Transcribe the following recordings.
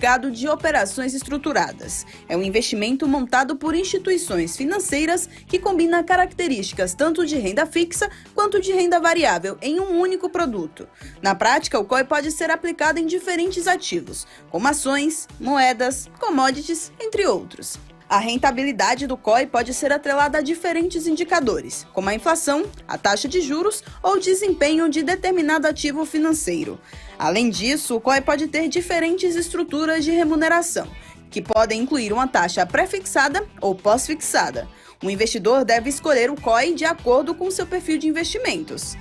mercado de operações estruturadas. É um investimento montado por instituições financeiras que combina características tanto de renda fixa quanto de renda variável em um único produto. Na prática, o COI pode ser aplicado em diferentes ativos, como ações, moedas, commodities, entre outros. A rentabilidade do COI pode ser atrelada a diferentes indicadores, como a inflação, a taxa de juros ou o desempenho de determinado ativo financeiro. Além disso, o COI pode ter diferentes estruturas de remuneração, que podem incluir uma taxa pré-fixada ou pós-fixada. O investidor deve escolher o COI de acordo com seu perfil de investimentos.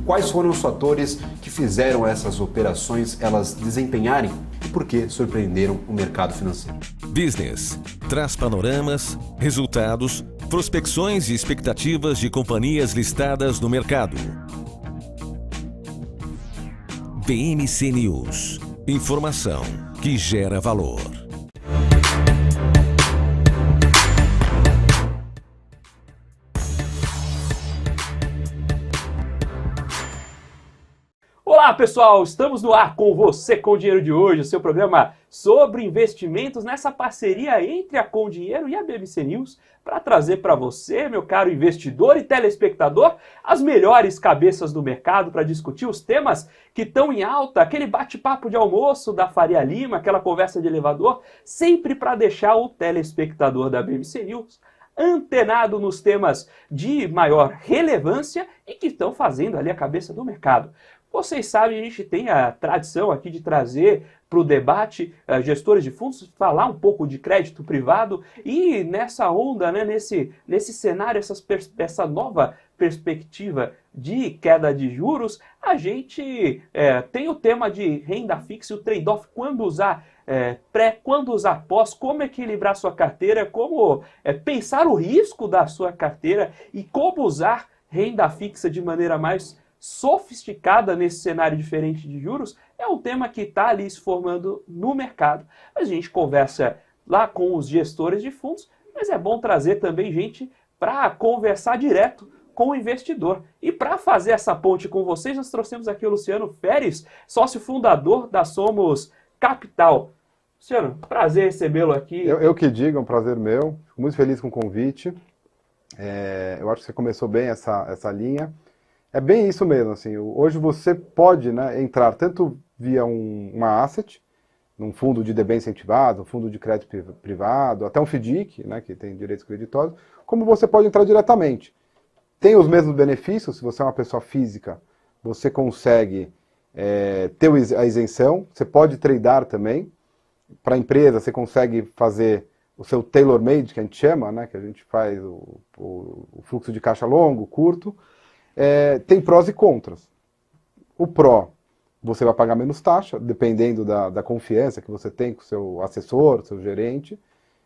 Quais foram os fatores que fizeram essas operações elas desempenharem e por que surpreenderam o mercado financeiro? Business traz panoramas, resultados, prospecções e expectativas de companhias listadas no mercado. BMC News. Informação que gera valor. Olá pessoal, estamos no ar com Você com Dinheiro de hoje, o seu programa sobre investimentos nessa parceria entre a Com Dinheiro e a BMC News para trazer para você, meu caro investidor e telespectador, as melhores cabeças do mercado para discutir os temas que estão em alta, aquele bate-papo de almoço da Faria Lima, aquela conversa de elevador, sempre para deixar o telespectador da BMC News antenado nos temas de maior relevância e que estão fazendo ali a cabeça do mercado. Vocês sabem, a gente tem a tradição aqui de trazer para o debate gestores de fundos, falar um pouco de crédito privado e nessa onda, né, nesse cenário, essa nova perspectiva de queda de juros, a gente tem o tema de renda fixa, o trade-off, quando usar pré, quando usar pós, como equilibrar sua carteira, como pensar o risco da sua carteira e como usar renda fixa de maneira mais sofisticada nesse cenário diferente de juros, é um tema que está ali se formando no mercado. A gente conversa lá com os gestores de fundos, mas é bom trazer também gente para conversar direto com o investidor. E para fazer essa ponte com vocês, nós trouxemos aqui o Luciano Feres, sócio fundador da Somos Capital. Luciano, prazer recebê-lo aqui. Eu que digo, é um prazer meu. Fico muito feliz com o convite. Eu acho que você começou bem essa linha. É bem isso mesmo, assim, hoje você pode, né, entrar tanto via uma asset, num fundo de debênture incentivado, um fundo de crédito privado, até um FDIC, né, que tem direitos creditórios, como você pode entrar diretamente. Tem os mesmos benefícios, se você é uma pessoa física, você consegue ter a isenção, você pode tradear também. Para a empresa, você consegue fazer o seu tailor-made, que a gente chama, né, que a gente faz o fluxo de caixa longo, curto. Tem prós e contras. O pró, você vai pagar menos taxa, dependendo da confiança que você tem com o seu assessor, seu gerente.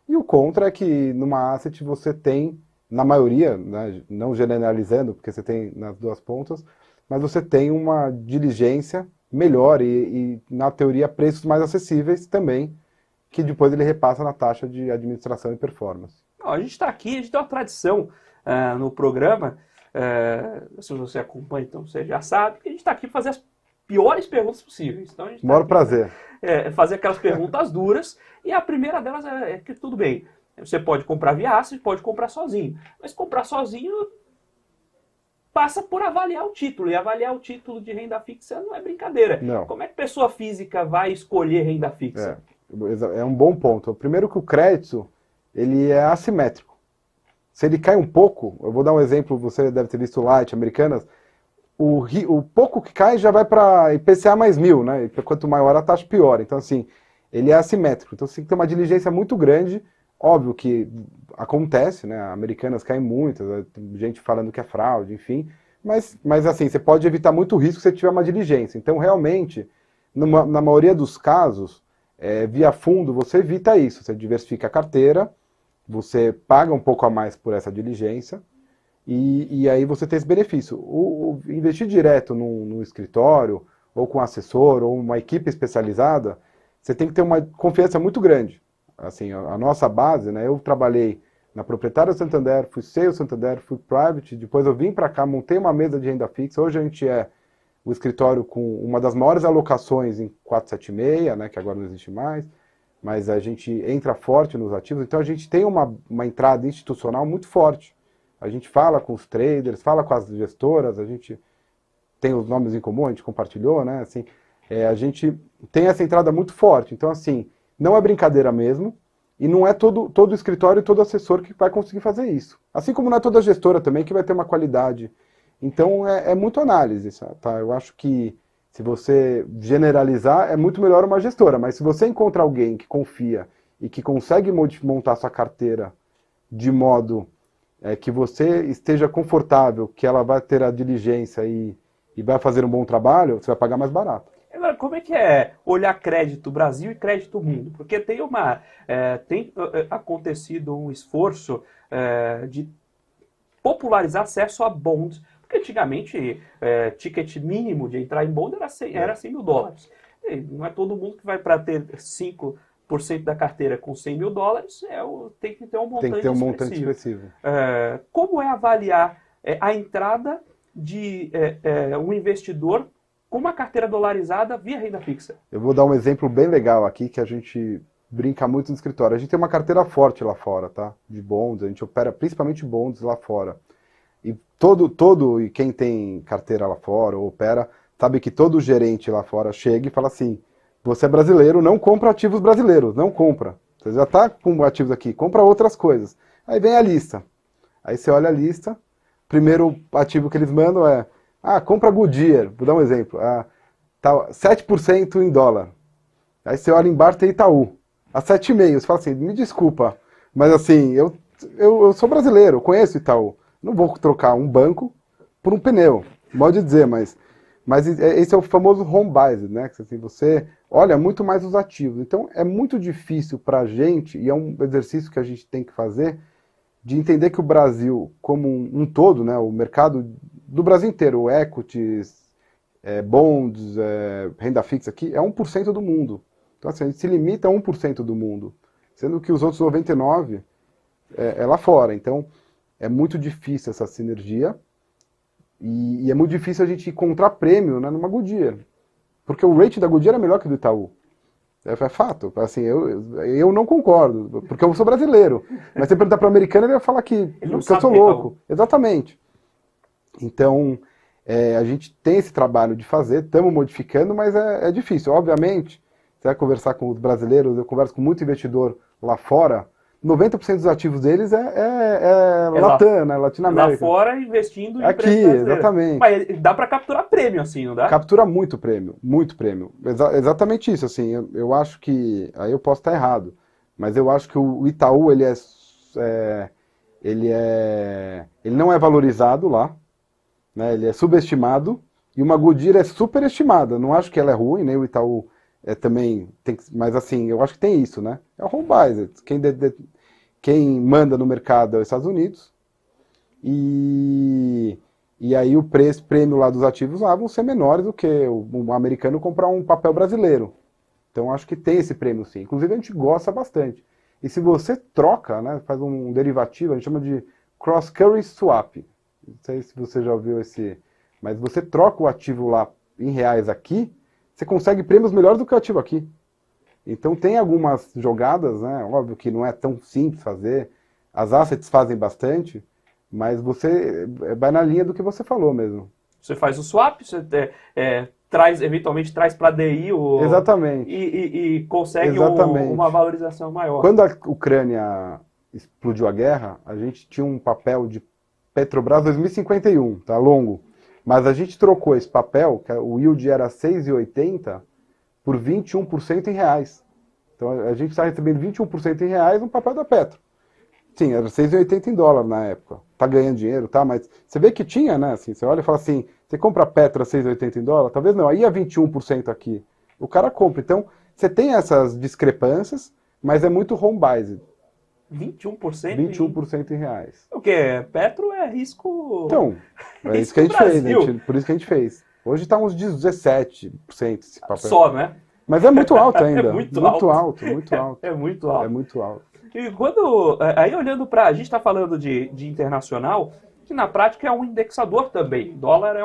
E o contra é que numa asset você tem, na maioria, né, não generalizando, porque você tem nas duas pontas, mas você tem uma diligência melhor e na teoria, preços mais acessíveis também, que depois ele repassa na taxa de administração e performance. A gente está aqui, a gente tem uma tradição no programa. Se você acompanha, então você já sabe que a gente está aqui para fazer as piores perguntas possíveis. Então, Maior prazer. Fazer aquelas perguntas duras, e a primeira delas é que tudo bem, você pode comprar via asset, pode comprar sozinho, mas comprar sozinho passa por avaliar o título, e avaliar o título de renda fixa não é brincadeira. Não. Como é que pessoa física vai escolher renda fixa? É um bom ponto. Primeiro que o crédito, ele é assimétrico. Se ele cai um pouco, eu vou dar um exemplo, você deve ter visto o Light, Americanas, o pouco que cai já vai para IPCA mais 1000, né? E quanto maior a taxa, pior. Então, assim, ele é assimétrico. Então, você tem que ter uma diligência muito grande. Óbvio que acontece, né? Americanas caem muito, tem gente falando que é fraude, enfim. Mas assim, você pode evitar muito risco se você tiver uma diligência. Então, realmente, na maioria dos casos, via fundo, você evita isso. Você diversifica a carteira, você paga um pouco a mais por essa diligência, e aí você tem esse benefício. Investir direto num escritório, ou com um assessor, ou uma equipe especializada, você tem que ter uma confiança muito grande. assim, a nossa base, né? Eu trabalhei na Proprietária Santander, fui Sales Santander, fui Private, depois eu vim para cá, montei uma mesa de renda fixa. Hoje a gente é o escritório com uma das maiores alocações em 476, né, que agora não existe mais, mas a gente entra forte nos ativos, então a gente tem uma entrada institucional muito forte. A gente fala com os traders, fala com as gestoras, a gente tem os nomes em comum, a gente compartilhou, né, assim, a gente tem essa entrada muito forte. Então, assim, não é brincadeira mesmo, e não é todo escritório e todo assessor que vai conseguir fazer isso. Assim como não é toda gestora também que vai ter uma qualidade. Então, é muito análise, tá? Eu acho que, se você generalizar, é muito melhor uma gestora, mas se você encontra alguém que confia e que consegue montar sua carteira de modo que você esteja confortável, que ela vai ter a diligência e vai fazer um bom trabalho, você vai pagar mais barato. Agora, como é que é olhar crédito Brasil e crédito mundo? Porque tem acontecido um esforço de popularizar acesso a bonds, porque antigamente ticket mínimo de entrar em bond era 100 mil dólares. E não é todo mundo que vai para ter 5% da carteira com 100 mil dólares, tem que ter um montante, tem que ter um montante expressivo. Como é avaliar a entrada de um investidor com uma carteira dolarizada via renda fixa? Eu vou dar um exemplo bem legal aqui, que a gente brinca muito no escritório. A gente tem uma carteira forte lá fora, tá? De bonds, a gente opera principalmente bonds lá fora. E e quem tem carteira lá fora ou opera, sabe que todo gerente lá fora chega e fala assim: você é brasileiro, não compra ativos brasileiros, não compra. Você já está com ativos aqui, compra outras coisas. Aí vem a lista. Aí você olha a lista, primeiro ativo que eles mandam é: compra Goodyear, vou dar um exemplo, tá 7% em dólar. Aí você olha embaixo, tem Itaú, a 7,5%. Você fala assim: me desculpa, mas assim, eu sou brasileiro, eu conheço Itaú. Não vou trocar um banco por um pneu, modo de dizer, mas esse é o famoso home bias, né? Que assim, você olha muito mais os ativos. Então é muito difícil para a gente, e é um exercício que a gente tem que fazer, de entender que o Brasil, como um todo, né, o mercado do Brasil inteiro, equities, bonds, renda fixa aqui, é 1% do mundo. Então assim, a gente se limita a 1% do mundo, sendo que os outros 99% é lá fora. Então é muito difícil essa sinergia e é muito difícil a gente encontrar prêmio, né, numa Goodyear. Porque o rate da Goodyear é melhor que o do Itaú. É fato. Assim, eu não concordo, porque eu sou brasileiro. Mas se você perguntar para o americano, ele vai falar que eu sou louco. Exatamente. Então, a gente tem esse trabalho de fazer, estamos modificando, mas é difícil. Obviamente, você vai conversar com os brasileiros, eu converso com muito investidor lá fora, 90% dos ativos deles Latam, né? Latinoamérica. Lá fora investindo em aqui, exatamente. Mas dá para capturar prêmio assim, não dá? Captura muito prêmio, muito prêmio. Exatamente isso, assim, eu acho que, aí eu posso estar errado, mas eu acho que o Itaú, ele não é valorizado lá, né? Ele é subestimado, e uma Goodyear é superestimada. Não acho que ela é ruim, nem o Itaú também tem, mas assim, eu acho que tem isso, né? É o home bias. Quem manda no mercado é os Estados Unidos, e aí o prêmio lá dos ativos lá vão ser menores do que o americano comprar um papel brasileiro. Então acho que tem esse prêmio sim. Inclusive a gente gosta bastante. E se você troca, né, faz um derivativo, a gente chama de cross-currency swap. Não sei se você já ouviu mas você troca o ativo lá em reais aqui, você consegue prêmios melhores do que o ativo aqui. Então tem algumas jogadas, né? Óbvio que não é tão simples fazer, as assets fazem bastante, mas você vai na linha do que você falou mesmo. Você faz o swap, você eventualmente traz para DI Exatamente. E consegue uma valorização maior. Quando a Ucrânia explodiu a guerra, a gente tinha um papel de Petrobras 2051, tá longo. Mas a gente trocou esse papel, que o yield era 6,80, por 21% em reais. Então a gente está recebendo 21% em reais no papel da Petro. Sim, era 6,80 em dólar na época. Tá ganhando dinheiro, tá? Mas você vê que tinha, né? Assim, você olha e fala assim, você compra a Petro a 6,80 em dólar? Talvez não, aí é 21% aqui. O cara compra. Então, você tem essas discrepâncias, mas é muito home biased. 21%? 21% em reais. O quê? Petro é risco... Então, é isso que a gente fez, né? Por isso que a gente fez. Hoje está uns 17% esse papel. Só, né? Mas é muito alto ainda. É muito alto. alto. Muito alto. É muito alto. É muito alto. E aí olhando para, a gente está falando de internacional, que na prática é um indexador também. Dólar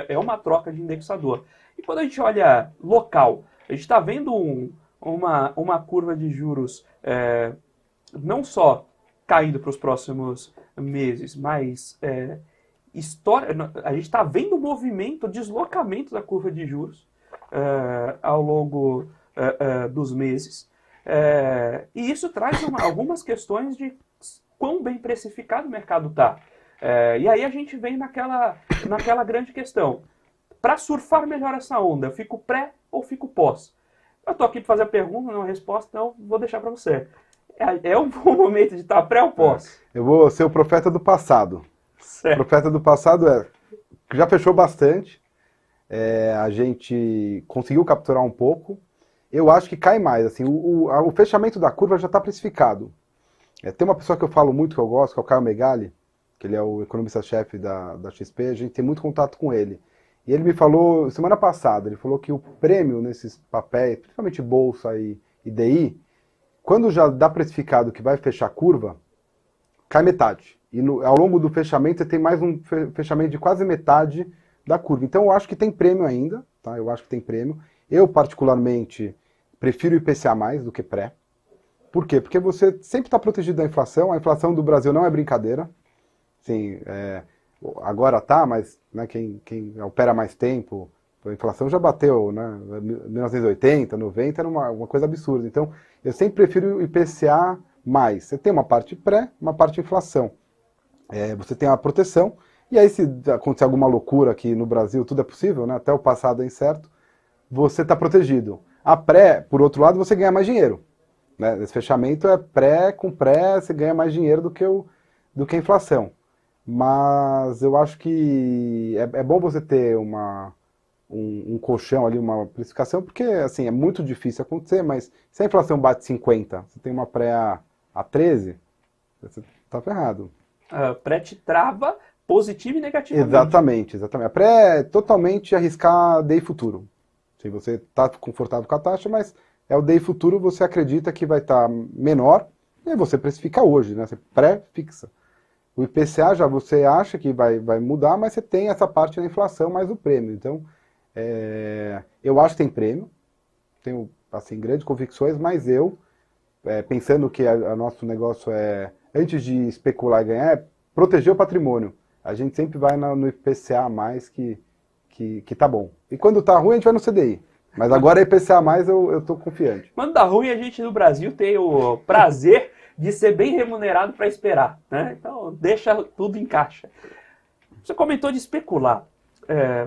é uma troca de indexador. E quando a gente olha local, a gente está vendo uma curva de juros não só caindo para os próximos meses, mas a gente está vendo o movimento, deslocamento da curva de juros ao longo dos meses. E isso traz algumas questões de quão bem precificado o mercado está. E aí a gente vem naquela grande questão. Para surfar melhor essa onda, eu fico pré ou fico pós? Eu estou aqui para fazer a pergunta, não a resposta, então vou deixar para você. É um bom momento de estar pré ou pós? Eu vou ser o profeta do passado. Certo. O profeta do passado já fechou bastante, a gente conseguiu capturar um pouco. Eu acho que cai mais. Assim, o fechamento da curva já está precificado. Tem uma pessoa que eu falo muito, que eu gosto, que é o Caio Megali, que ele é o economista-chefe da XP, a gente tem muito contato com ele. E ele me falou, semana passada, ele falou que o prêmio nesses papéis, principalmente Bolsa e DI, quando já dá precificado que vai fechar a curva, cai metade. E ao longo do fechamento você tem mais um fechamento de quase metade da curva. Então eu acho que tem prêmio ainda, tá? Eu acho que tem prêmio. Eu, particularmente, prefiro IPCA mais do que pré. Por quê? Porque você sempre está protegido da inflação. A inflação do Brasil não é brincadeira. Sim, agora tá, mas né, quem opera mais tempo, a inflação já bateu, né? 1980, 90 era uma coisa absurda. Então, eu sempre prefiro IPCA mais. Você tem uma parte pré, uma parte inflação. Você tem a proteção. E aí, se acontecer alguma loucura aqui no Brasil, tudo é possível, né? Até o passado é incerto. Você está protegido. A pré, por outro lado, você ganha mais dinheiro. Né? Esse fechamento é pré, com pré, você ganha mais dinheiro do que a inflação. Mas eu acho que é bom você ter um colchão ali, uma precificação, porque assim, é muito difícil acontecer, mas se a inflação bate 50, você tem uma pré a 13, você está ferrado. A pré te trava positivo e negativamente. Exatamente. A pré é totalmente arriscar DI futuro. Se você está confortável com a taxa, mas é o DI futuro, você acredita que vai estar menor, e aí você precifica hoje, né? Você pré-fixa. O IPCA já você acha que vai mudar, mas você tem essa parte da inflação mais o prêmio. Então, eu acho que tem prêmio, tenho assim, grandes convicções, mas eu, pensando que o nosso negócio antes de especular e ganhar, é proteger o patrimônio. A gente sempre vai no IPCA mais que tá bom. E quando tá ruim, a gente vai no CDI. Mas agora IPCA mais eu tô confiante. Quando tá ruim, a gente no Brasil tem o prazer de ser bem remunerado para esperar, né? Então, deixa tudo em caixa. Você comentou de especular.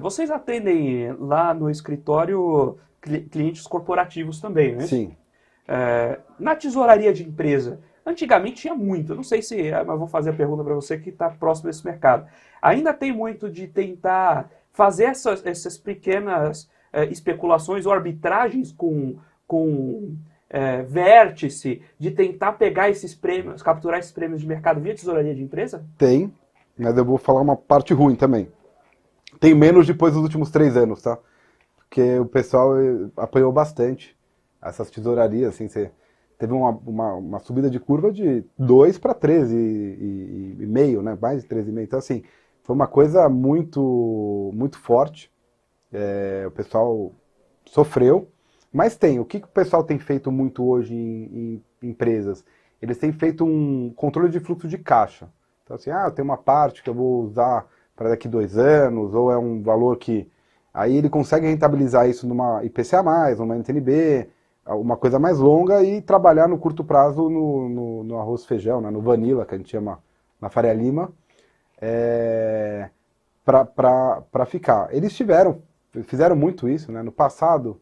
Vocês atendem lá no escritório clientes corporativos também, né? Sim. Na tesouraria de empresa, antigamente tinha muito. Eu não sei mas vou fazer a pergunta para você que está próximo desse mercado. Ainda tem muito de tentar fazer essas pequenas especulações ou arbitragens com vértice, de tentar pegar esses prêmios, capturar esses prêmios de mercado via tesouraria de empresa? Tem, mas eu vou falar uma parte ruim também. Tem menos depois dos últimos 3 anos, tá? Porque o pessoal apanhou bastante essas tesourarias, assim, você teve uma subida de curva de 2 para 13,5, né? Mais de 13,5. Então, assim, foi uma coisa muito, muito forte. O pessoal sofreu. Mas o que o pessoal tem feito muito hoje em empresas? Eles têm feito um controle de fluxo de caixa. Então, assim, eu tenho uma parte que eu vou usar para daqui 2 anos, ou é um valor que... Aí ele consegue rentabilizar isso numa IPCA+, numa NTNB, uma coisa mais longa, e trabalhar no curto prazo no arroz e feijão, né, no vanilla, que a gente chama na Faria Lima, para ficar. Eles fizeram muito isso, né? No passado,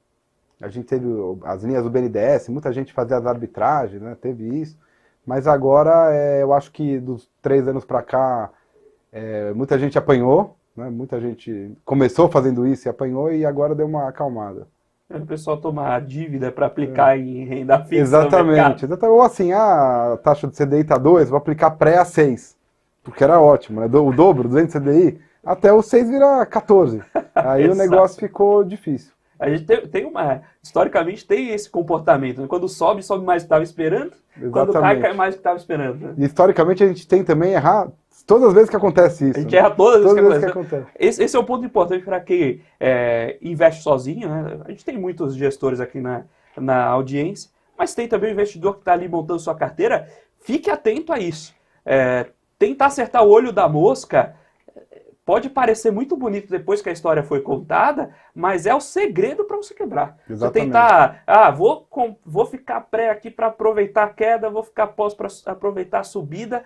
a gente teve as linhas do BNDES, muita gente fazia as arbitragens, né? Teve isso, mas agora eu acho que dos 3 anos para cá, muita gente apanhou, né? Muita gente começou fazendo isso e apanhou, e agora deu uma acalmada. O pessoal tomar dívida para aplicar em renda fixa. Exatamente. Ou assim, a taxa de CDI está 2, vou aplicar pré a 6, porque era ótimo, né? O dobro, 200 CDI, até o 6 vira 14. Aí o negócio ficou difícil. A gente historicamente tem esse comportamento, né? Quando sobe, sobe mais do que estava esperando. Exatamente. Quando cai, cai mais do que estava esperando. Né? E historicamente a gente tem também errar todas as vezes que acontece isso. A gente erra todas as vezes que acontece. acontece. Esse é um ponto importante para quem investe sozinho, né? A gente tem muitos gestores aqui na audiência, mas tem também o investidor que está ali montando sua carteira. Fique atento a isso. Tentar acertar o olho da mosca pode parecer muito bonito depois que a história foi contada, mas é o segredo para você quebrar. Exatamente. Você tentar, vou ficar pré aqui para aproveitar a queda, vou ficar pós para aproveitar a subida.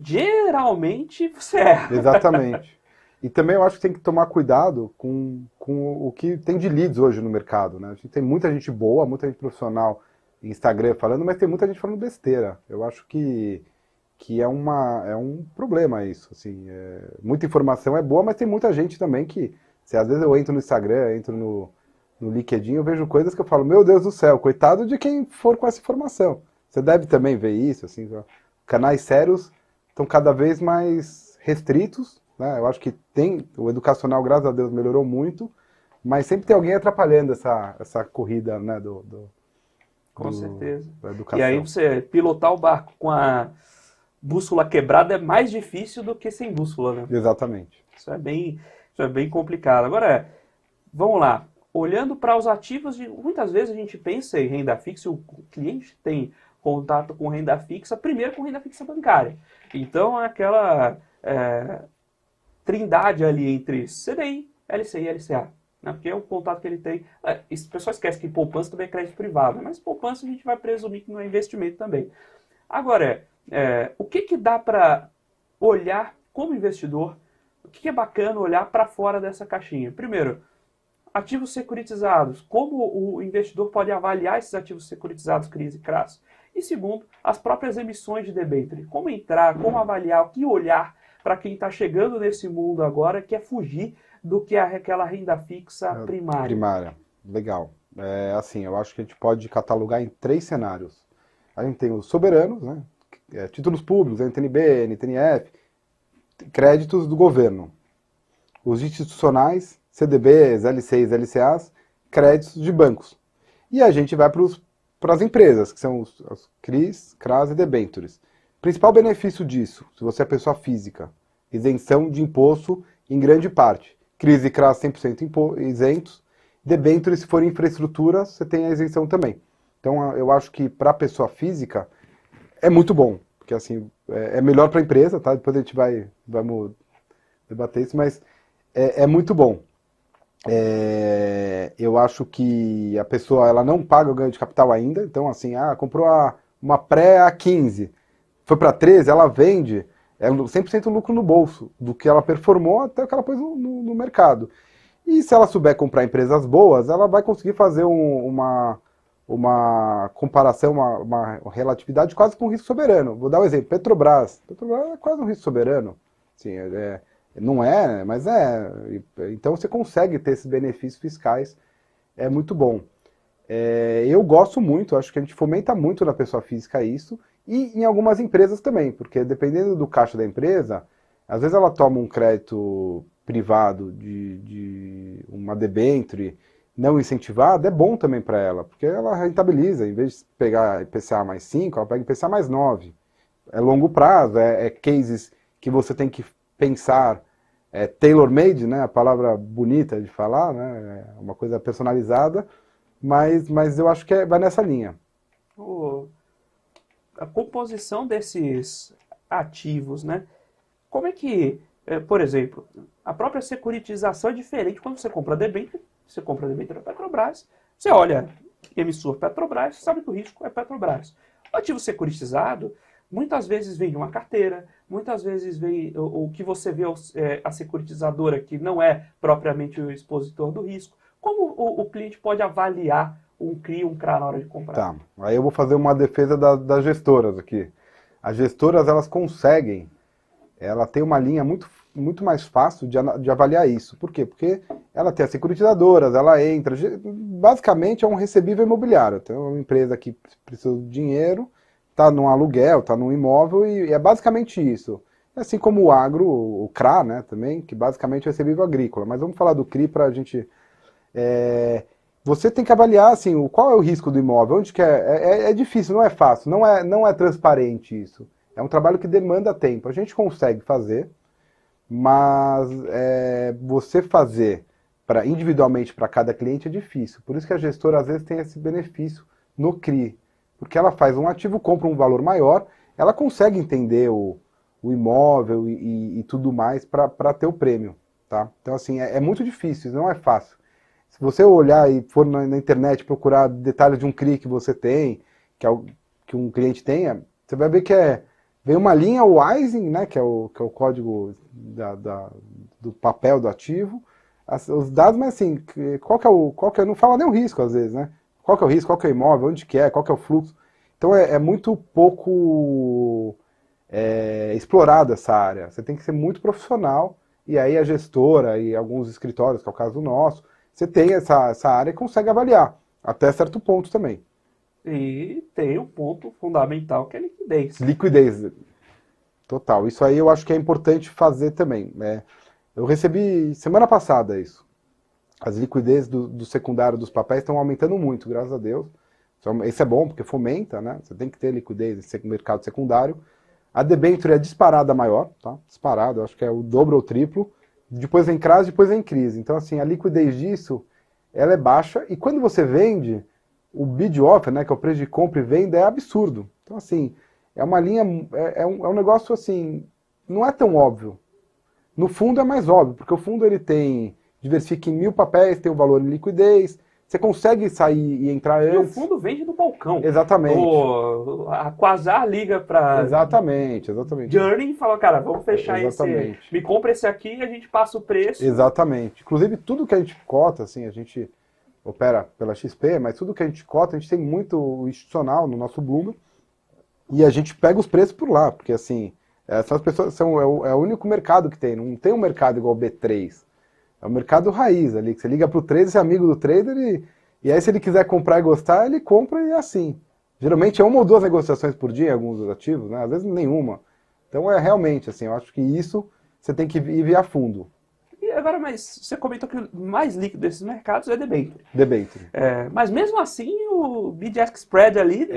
Geralmente você erra. Exatamente. E também eu acho que tem que tomar cuidado com o que tem de leads hoje no mercado, né? A gente tem muita gente boa, muita gente profissional em Instagram falando, mas tem muita gente falando besteira. Eu acho que é um problema isso, assim. Muita informação é boa, mas tem muita gente também que, às vezes eu entro no Instagram, entro no LinkedIn, eu vejo coisas que eu falo, meu Deus do céu, coitado de quem for com essa informação. Você deve também ver isso, assim, canais sérios estão cada vez mais restritos, né? Eu acho que o educacional, graças a Deus, melhorou muito, mas sempre tem alguém atrapalhando essa corrida, né, Com certeza. da educação. E aí você pilotar o barco com a bússola quebrada é mais difícil do que sem bússola, né? Exatamente. Isso é bem complicado. Agora, vamos lá. Olhando para os ativos, muitas vezes a gente pensa em renda fixa, o cliente tem contato com renda fixa, primeiro com renda fixa bancária. Então, é aquela trindade ali entre CDI, LCI e LCA. Né? Porque é o contato que ele tem. O pessoal esquece que poupança também é crédito privado, mas poupança a gente vai presumir que não é investimento também. Agora, o que dá para olhar como investidor? O que é bacana olhar para fora dessa caixinha? Primeiro, ativos securitizados. Como o investidor pode avaliar esses ativos securitizados, CRIs e CRAs? E segundo, as próprias emissões de debênture. Como entrar, como avaliar, o que olhar para quem está chegando nesse mundo agora, que é fugir do que é aquela renda fixa primária. Primária, legal. Assim, eu acho que a gente pode catalogar em 3 cenários. A gente tem os soberanos, né? Títulos públicos, NTNB, NTNF, créditos do governo. Os institucionais, CDBs, LCs, LCAs, créditos de bancos. E a gente vai para as empresas, que são os CRIs, CRAs e debêntures. Principal benefício disso, se você é pessoa física, isenção de imposto em grande parte. CRIs e CRAs 100% isentos. Debêntures, se for infraestrutura, você tem a isenção também. Então, eu acho que para a pessoa física é muito bom, porque assim, é melhor para a empresa, tá? Depois a gente vamos debater isso, mas é muito bom. Eu acho que a pessoa ela não paga o ganho de capital ainda, então assim, comprou uma pré a 15, foi para 13, ela vende, 100% lucro no bolso, do que ela performou até o que ela pôs no mercado. E se ela souber comprar empresas boas, ela vai conseguir fazer uma comparação, uma relatividade quase com um risco soberano. Vou dar um exemplo, Petrobras. Petrobras é quase um risco soberano. Assim, não é, mas é. Então você consegue ter esses benefícios fiscais, é muito bom. Eu gosto muito, acho que a gente fomenta muito na pessoa física isso, e em algumas empresas também, porque dependendo do caixa da empresa, às vezes ela toma um crédito privado de uma debênture não incentivada, é bom também para ela, porque ela rentabiliza, em vez de pegar IPCA mais 5, ela pega IPCA mais 9. É longo prazo, cases que você tem que pensar, tailor-made, né, a palavra bonita de falar, né, é uma coisa personalizada, mas eu acho que vai nessa linha. A composição desses ativos, né, como é que, por exemplo, a própria securitização é diferente quando você compra debênture. Você compra debênture da Petrobras, você olha emissor Petrobras, você sabe que o risco é Petrobras. O ativo securitizado, muitas vezes vem de uma carteira, muitas vezes vem o que você vê a securitizadora, que não é propriamente o expositor do risco. Como o cliente pode avaliar um CRI, um CRA na hora de comprar? Tá, aí eu vou fazer uma defesa das gestoras aqui. As gestoras, elas conseguem, ela tem uma linha muito mais fácil de avaliar isso. Por quê? Porque ela tem as securitizadoras, ela entra, basicamente é um recebível imobiliário. Tem uma empresa que precisa de dinheiro, está num aluguel, está num imóvel e é basicamente isso. Assim como o agro, o CRA, né, também, que basicamente é recebível agrícola. Mas vamos falar do CRI para a gente... você tem que avaliar assim, qual é o risco do imóvel, onde que é difícil, não é fácil, não é transparente isso. É um trabalho que demanda tempo. A gente consegue fazer, mas você fazer individualmente para cada cliente é difícil. Por isso que a gestora às vezes tem esse benefício no CRI, porque ela faz um ativo, compra um valor maior, ela consegue entender o imóvel e tudo mais para ter o prêmio. Tá? Então assim, é muito difícil, não é fácil. Se você olhar e for na internet procurar detalhes de um CRI que você tem, que um cliente tenha, você vai ver que vem uma linha WISING, né, que é o código do papel do ativo, os dados, mas assim, qual que é, não fala nem o risco às vezes, né? Qual que é o risco, qual que é o imóvel, onde que é, qual que é o fluxo. Então é muito pouco explorada essa área. Você tem que ser muito profissional, e aí a gestora e alguns escritórios, que é o caso nosso, você tem essa área e consegue avaliar, até certo ponto também. E tem um ponto fundamental que é liquidez. Liquidez, total. Isso aí eu acho que é importante fazer também. Eu recebi semana passada isso. As liquidez do secundário dos papéis estão aumentando muito, graças a Deus. Isso é bom, porque fomenta, né? Você tem que ter liquidez nesse mercado secundário. A debênture é disparada maior, tá? Disparada, eu acho que é o dobro ou triplo. Depois vem CRAS, depois vem crise. Então, assim, a liquidez disso, ela é baixa. E quando você vende, o bid offer, né, que é o preço de compra e venda, é absurdo. Então, assim, é uma linha, é um negócio, assim, não é tão óbvio. No fundo é mais óbvio, porque o fundo ele diversifica em 1000 papéis, tem o valor em liquidez, você consegue sair e entrar antes. E o fundo vende no balcão. Exatamente. A Quasar liga para Exatamente. Journey e fala, cara, vamos fechar Exatamente. esse. Me compra esse aqui e a gente passa o preço. Exatamente. Inclusive, tudo que a gente cota, assim, a gente opera pela XP, mas tudo que a gente cota, a gente tem muito institucional no nosso Bloomberg, e a gente pega os preços por lá, porque assim, essas pessoas é o único mercado que tem, não tem um mercado igual o B3. É um mercado raiz ali, que você liga pro trader, você é amigo do trader, e aí se ele quiser comprar e gostar, ele compra e é assim. Geralmente é 1 ou 2 negociações por dia em alguns dos ativos, né? Às vezes nenhuma. Então é realmente assim, eu acho que isso você tem que ir via fundo. E agora, mas você comentou que o mais líquido desses mercados é debênture. Debênture. Mas mesmo assim, o bid-ask spread ali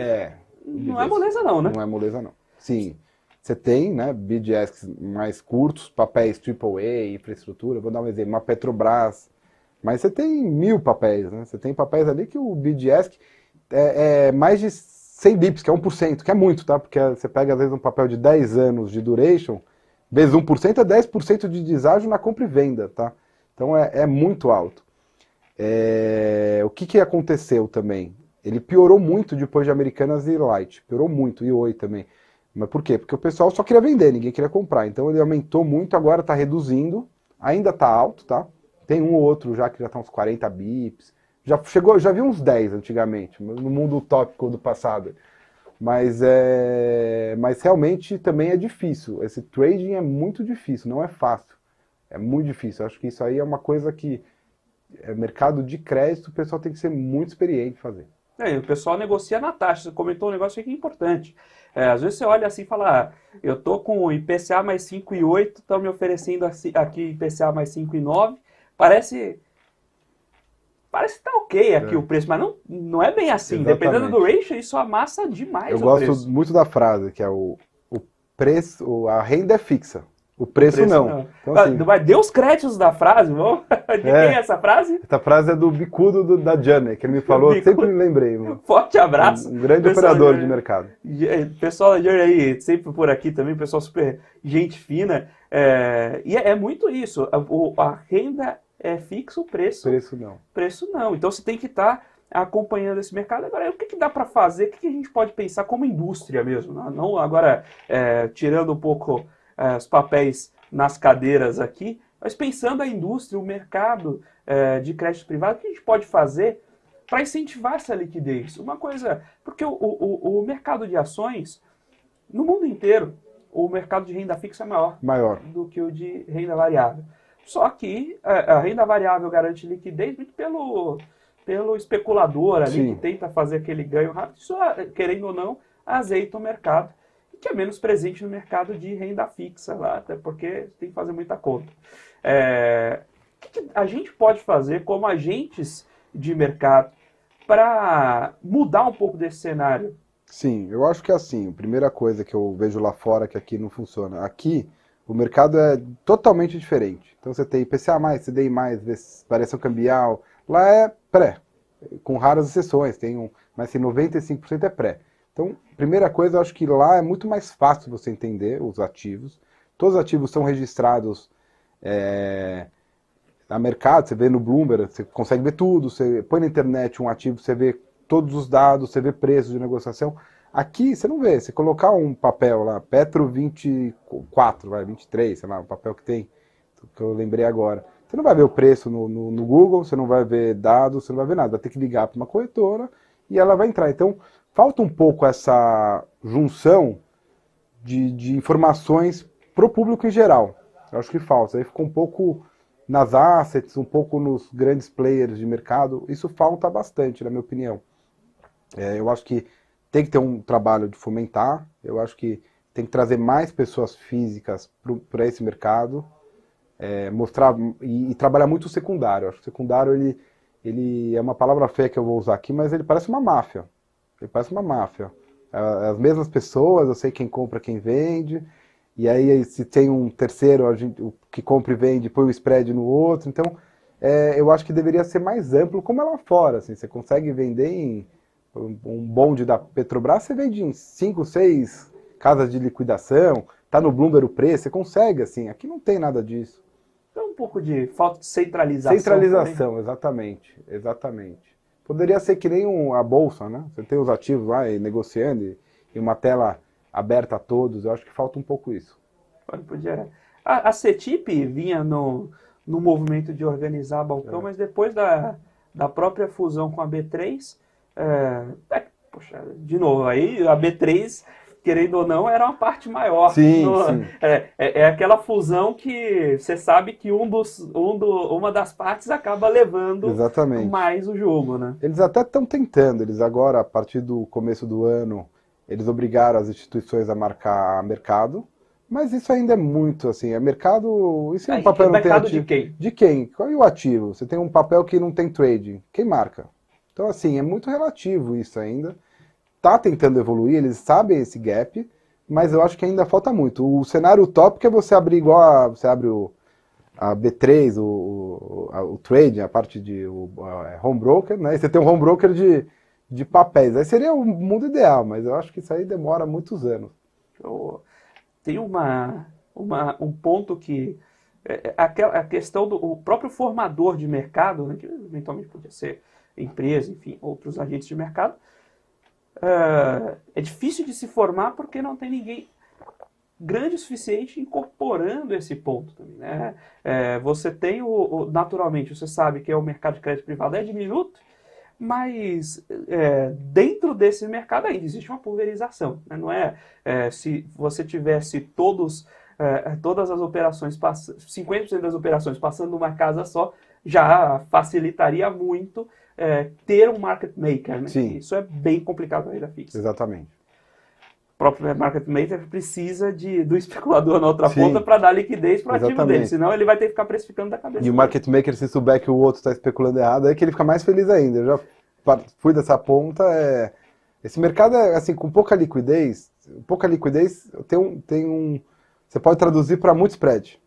não é moleza não, né? Não é moleza não. Sim, você tem, né, bid-asks mais curtos, papéis AAA, infraestrutura, vou dar um exemplo, uma Petrobras, mas você tem 1000 papéis, né? Você tem papéis ali que o bid-ask é mais de 100 bips, que é 1%, que é muito, tá? Porque você pega às vezes um papel de 10 anos de duration, vezes 1% é 10% de deságio na compra e venda, tá? Então é muito alto. O que aconteceu também? Ele piorou muito depois de Americanas e Light, piorou muito, e Oi também. Mas por quê? Porque o pessoal só queria vender, ninguém queria comprar. Então ele aumentou muito, agora está reduzindo, ainda está alto, tá? Tem um ou outro já que já está uns 40 bips, já vi uns 10 antigamente, no mundo utópico do passado. Mas realmente também é difícil. Esse trading é muito difícil, não é fácil. É muito difícil. Acho que isso aí é uma coisa que mercado de crédito, o pessoal tem que ser muito experiente em fazer. O pessoal negocia na taxa. Você comentou um negócio aqui importante. Às vezes você olha assim e fala, eu tô com IPCA mais 5,8, estão me oferecendo aqui IPCA mais 5,9. Parece que tá ok aqui o preço, mas não é bem assim. Exatamente. Dependendo do ratio, isso amassa demais eu o gosto preço. muito da frase, que é o preço, a renda é fixa. O preço não. Então, assim, mas dê os créditos da frase, vamos? De quem é essa frase? Essa frase é do bicudo da Jane, que ele me falou, eu sempre me lembrei. Forte abraço. Um grande operador de mercado. Pessoal da Jane aí, sempre por aqui também, pessoal super gente fina. E é muito isso. A renda é fixa, o preço. Preço não. Preço não. Então você tem que estar acompanhando esse mercado. Agora, o que dá para fazer? O que a gente pode pensar como indústria mesmo? Não agora tirando um pouco os papéis nas cadeiras aqui, mas pensando a indústria, o mercado de crédito privado, o que a gente pode fazer para incentivar essa liquidez? Uma coisa, porque o mercado de ações, no mundo inteiro, o mercado de renda fixa é maior do que o de renda variável. Só que a renda variável garante liquidez muito pelo especulador ali, Sim, que tenta fazer aquele ganho rápido. Isso, querendo ou não, azeita o mercado, que é menos presente no mercado de renda fixa lá, até porque tem que fazer muita conta. O que a gente pode fazer como agentes de mercado para mudar um pouco desse cenário? Sim, eu acho que é assim. A primeira coisa que eu vejo lá fora que aqui não funciona. Aqui o mercado é totalmente diferente. Então você tem IPCA+, CDI+, variação cambial. Lá é pré, com raras exceções. Mas assim, 95% é pré. Então, primeira coisa, eu acho que lá é muito mais fácil você entender os ativos. Todos os ativos são registrados na mercado, você vê no Bloomberg, você consegue ver tudo, você põe na internet um ativo, você vê todos os dados, você vê preços de negociação. Aqui você não vê, você colocar um papel lá, Petro 24, 23, sei lá, o papel que tem, que eu lembrei agora. Você não vai ver o preço no Google, você não vai ver dados, você não vai ver nada. Vai ter que ligar para uma corretora e ela vai entrar. Então, falta um pouco essa junção de informações para o público em geral. Eu acho que falta. Aí ficou um pouco nas assets, um pouco nos grandes players de mercado. Isso falta bastante, na minha opinião. Eu acho que tem que ter um trabalho de fomentar. Eu acho que tem que trazer mais pessoas físicas para esse mercado. Mostrar e trabalhar muito o secundário. Eu acho que o secundário ele é uma palavra feia que eu vou usar aqui, mas ele parece uma máfia. Ele parece uma máfia. As mesmas pessoas, eu sei quem compra, quem vende, e aí se tem um terceiro, o que compra e vende, põe o spread no outro. Então, eu acho que deveria ser mais amplo, como é lá fora. Assim, você consegue vender em um bonde da Petrobras, você vende em 5, 6 casas de liquidação, tá no Bloomberg o preço, você consegue, assim. Aqui não tem nada disso. Então, um pouco de falta de centralização. Centralização, também. exatamente. Poderia ser que nem a bolsa, né? Você tem os ativos lá e negociando e uma tela aberta a todos. Eu acho que falta um pouco isso. Podia. A CETIP vinha no movimento de organizar balcão, mas depois da própria fusão com a B3, poxa, de novo, aí a B3, querendo ou não, era uma parte maior. Sim. É aquela fusão que você sabe que uma das partes acaba levando Exatamente. mais o jogo, né? Eles até estão tentando, eles agora, a partir do começo do ano, eles obrigaram as instituições a marcar mercado, mas isso ainda é muito, assim, mercado... Isso é um papel não tem mercado ativo. de quem? De quem? Qual é o ativo? Você tem um papel que não tem trading. Quem marca? Então, assim, é muito relativo isso ainda. Está tentando evoluir, eles sabem esse gap, mas eu acho que ainda falta muito. O cenário utópico é você abrir igual você abre a B3, o trading, a parte de home broker, né? E você tem um home broker de papéis. Aí seria o mundo ideal, mas eu acho que isso aí demora muitos anos. Tem um ponto que a questão do próprio formador de mercado, né, que eventualmente podia ser empresa, enfim, outros agentes de mercado, é difícil de se formar porque não tem ninguém grande o suficiente incorporando esse ponto também, né? Você tem naturalmente, você sabe que o mercado de crédito privado é diminuto, mas dentro desse mercado ainda existe uma pulverização, né? Não se você tivesse todas as operações, 50% das operações passando numa casa só, já facilitaria muito ter um market maker, né? Sim. Isso é bem complicado na renda fixa. Exatamente. O próprio market maker precisa do especulador na outra Sim. ponta para dar liquidez para o ativo Exatamente. dele, senão ele vai ter que ficar precificando da cabeça E o dele. market maker, se souber que o outro está especulando errado, é que ele fica mais feliz ainda. Eu já fui dessa ponta. Esse mercado é assim, com pouca liquidez você pode traduzir para muito spread.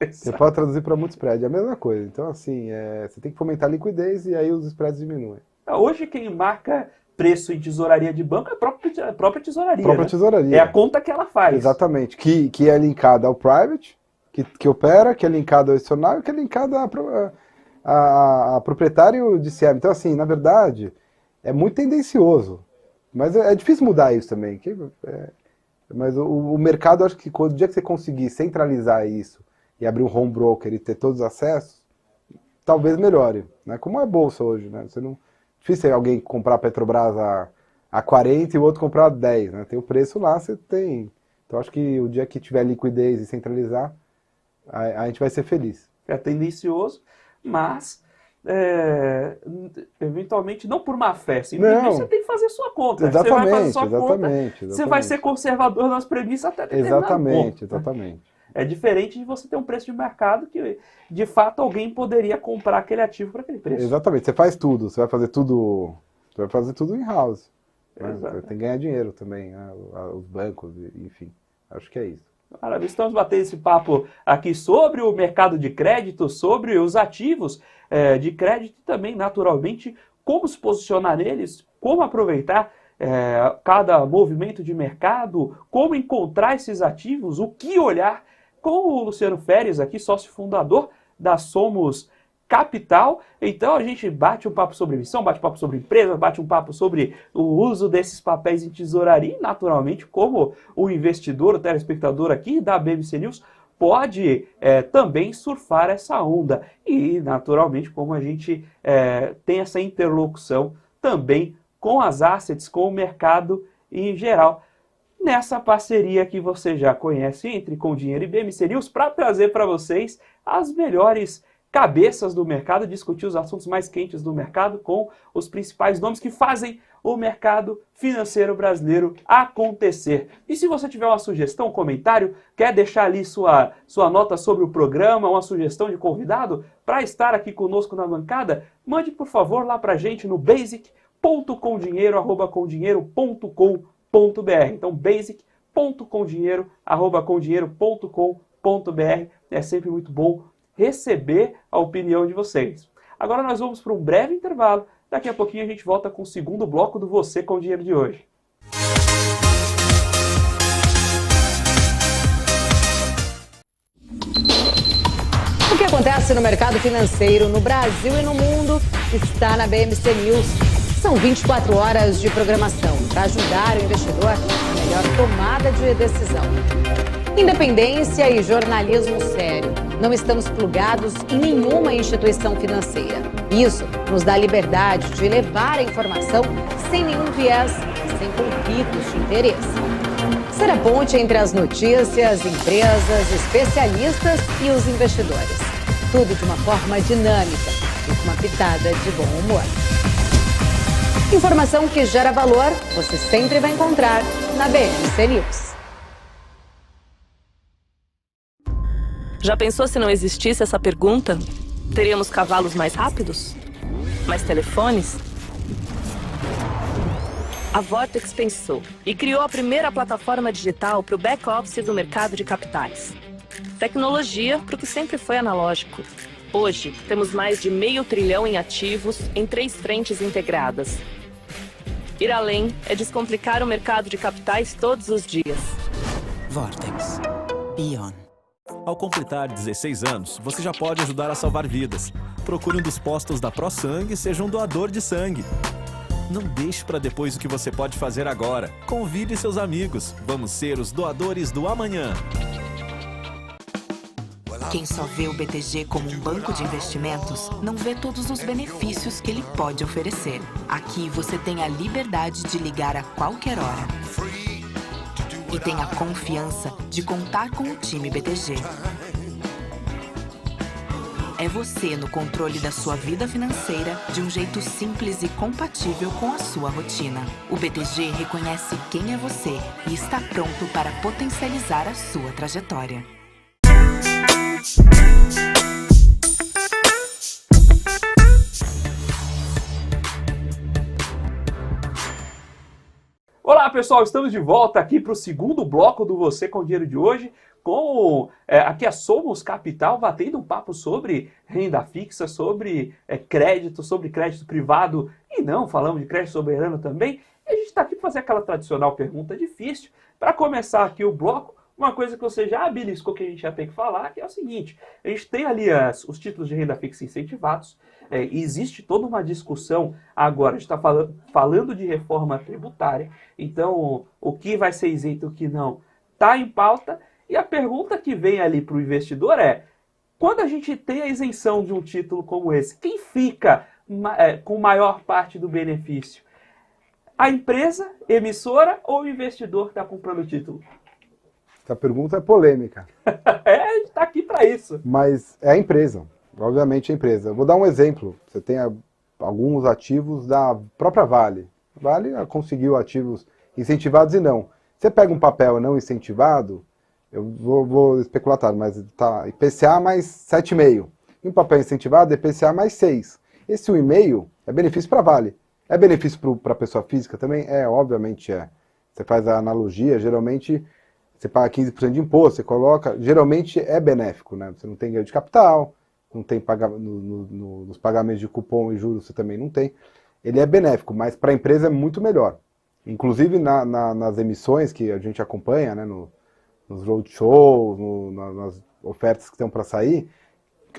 Você pode traduzir para muito spread, é a mesma coisa. Então, assim, você tem que fomentar a liquidez e aí os spreads diminuem. Hoje quem marca preço em tesouraria de banco é a própria tesouraria. Própria né? tesouraria. É a conta que ela faz. Exatamente. Que é linkada ao private, que opera, que é linkada ao acionário, que é linkada a proprietário de CM. Então, assim, na verdade, é muito tendencioso. Mas é difícil mudar isso também. Mas o mercado, acho que quando o dia que você conseguir centralizar isso e abrir um home broker e ter todos os acessos, talvez melhore. Né? Como é a bolsa hoje, né? Difícil alguém comprar a Petrobras a 40 e o outro comprar a 10. Né? Tem o preço lá, você tem. Então acho que o dia que tiver liquidez e centralizar, a gente vai ser feliz. É tendencioso, mas eventualmente não por má fé, simplesmente você tem que fazer sua conta. Exatamente, você vai fazer sua conta, exatamente. você vai ser conservador nas premissas até determinado ponto. Exatamente. É diferente de você ter um preço de mercado que, de fato, alguém poderia comprar aquele ativo por aquele preço. Exatamente, você faz tudo, você vai fazer tudo in-house. Né? Você tem que ganhar dinheiro também, né? Os bancos, enfim. Acho que é isso. Maravilha, estamos batendo esse papo aqui sobre o mercado de crédito, sobre os ativos de crédito e também, naturalmente, como se posicionar neles, como aproveitar cada movimento de mercado, como encontrar esses ativos, o que olhar, com o Luciano Feres aqui, sócio fundador da Somos Capital. Então a gente bate um papo sobre emissão, bate um papo sobre empresa, bate um papo sobre o uso desses papéis em tesouraria e, naturalmente, como o investidor, o telespectador aqui da BMC News pode também surfar essa onda. E, naturalmente, como a gente tem essa interlocução também com as assets, com o mercado em geral, nessa parceria que você já conhece entre Com Dinheiro e BMC News, para trazer para vocês as melhores cabeças do mercado, discutir os assuntos mais quentes do mercado com os principais nomes que fazem o mercado financeiro brasileiro acontecer. E se você tiver uma sugestão, um comentário, quer deixar ali sua nota sobre o programa, uma sugestão de convidado para estar aqui conosco na bancada, mande por favor lá para a gente no basic.condinheiro@condinheiro.com.br. Então basic.condinheiro@condinheiro.com.br. É sempre muito bom receber a opinião de vocês. Agora nós vamos para um breve intervalo. Daqui a pouquinho a gente volta com o segundo bloco do Você com Dinheiro de hoje. O que acontece no mercado financeiro no Brasil e no mundo está na BMC News. São 24 horas de programação para ajudar o investidor na melhor tomada de decisão. Independência e jornalismo sério. Não estamos plugados em nenhuma instituição financeira. Isso nos dá liberdade de levar a informação sem nenhum viés, sem conflitos de interesse. Ser a ponte entre as notícias, empresas, especialistas e os investidores. Tudo de uma forma dinâmica e com uma pitada de bom humor. Informação que gera valor, você sempre vai encontrar na BMC News. Já pensou se não existisse essa pergunta? Teríamos cavalos mais rápidos? Mais telefones? A Vortex pensou e criou a primeira plataforma digital para o back-office do mercado de capitais. Tecnologia para o que sempre foi analógico. Hoje, temos mais de 500 bilhão em ativos em 3 frentes integradas. Ir além é descomplicar o mercado de capitais todos os dias. Vortex. Beyond. Ao completar 16 anos, você já pode ajudar a salvar vidas. Procure um dos postos da ProSangue e seja um doador de sangue. Não deixe para depois o que você pode fazer agora. Convide seus amigos. Vamos ser os doadores do amanhã. Quem só vê o BTG como um banco de investimentos, não vê todos os benefícios que ele pode oferecer. Aqui você tem a liberdade de ligar a qualquer hora. E tem a confiança de contar com o time BTG. É você no controle da sua vida financeira de um jeito simples e compatível com a sua rotina. O BTG reconhece quem é você e está pronto para potencializar a sua trajetória. Olá pessoal, estamos de volta aqui para o segundo bloco do Você com Dinheiro de hoje, com aqui a Somos Capital batendo um papo sobre renda fixa, sobre crédito privado e não, falamos de crédito soberano também. E a gente está aqui para fazer aquela tradicional pergunta difícil. Para começar aqui o bloco, uma coisa que você já beliscou que a gente já tem que falar, que é o seguinte, a gente tem ali os títulos de renda fixa incentivados, e existe toda uma discussão agora, a gente está falando de reforma tributária, então o que vai ser isento e o que não está em pauta, e a pergunta que vem ali para o investidor é, quando a gente tem a isenção de um título como esse, quem fica com maior parte do benefício? A empresa, emissora ou o investidor que está comprando o título? Essa pergunta é polêmica. A gente está aqui para isso. Mas é a empresa. Obviamente a empresa. Vou dar um exemplo. Você tem alguns ativos da própria Vale. Vale conseguiu ativos incentivados e não. Você pega um papel não incentivado, eu vou especular, tá, mas tá IPCA mais 7,5. E um papel incentivado é IPCA mais 6. Esse 1,5 é benefício para Vale. É benefício para a pessoa física também? Obviamente é. Você faz a analogia, geralmente você paga 15% de imposto, você coloca, geralmente é benéfico, né? Você não tem ganho de capital, não tem nos pagamentos de cupom e juros você também não tem. Ele é benéfico, mas para a empresa é muito melhor. Inclusive nas emissões que a gente acompanha, né, nos roadshows, nas ofertas que estão para sair,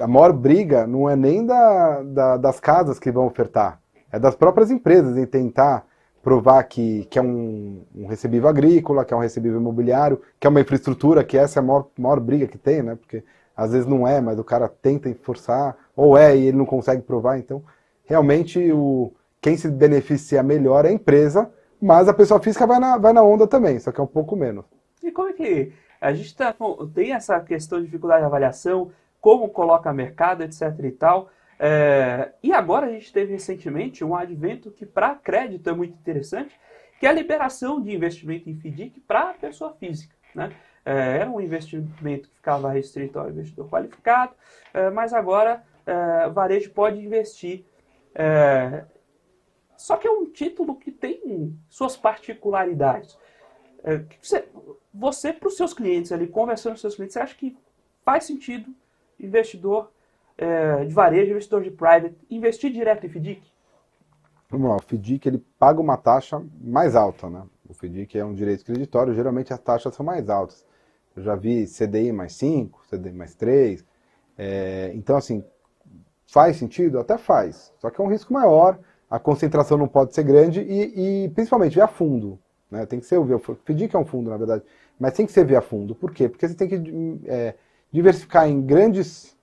a maior briga não é nem das casas que vão ofertar, é das próprias empresas em tentar provar que é um recebível agrícola, que é um recebível imobiliário, que é uma infraestrutura, que essa é a maior briga que tem, né? Porque às vezes não é, mas o cara tenta forçar, ou é e ele não consegue provar. Então, realmente, quem se beneficia melhor é a empresa, mas a pessoa física vai na onda também, só que é um pouco menos. E como é que a gente tem essa questão de dificuldade de avaliação, como coloca mercado, etc. e tal. E agora a gente teve recentemente um advento que para crédito é muito interessante, que é a liberação de investimento em FDIC para a pessoa física, né? Era um investimento que ficava restrito ao investidor qualificado, mas agora o varejo pode investir. Só que é um título que tem suas particularidades. Você para os seus clientes, ali, conversando com os seus clientes, você acha que faz sentido investidor de varejo, investidor de private, investir direto em FDIC? Vamos lá, o FDIC ele paga uma taxa mais alta, né? O FDIC é um direito creditório, geralmente as taxas são mais altas. Eu já vi CDI mais 5, CDI mais 3. Então, assim, faz sentido? Até faz. Só que é um risco maior, a concentração não pode ser grande e principalmente via fundo. Né? Tem que ser o FDIC é um fundo, na verdade, mas tem que ser via fundo. Por quê? Porque você tem que diversificar em grandes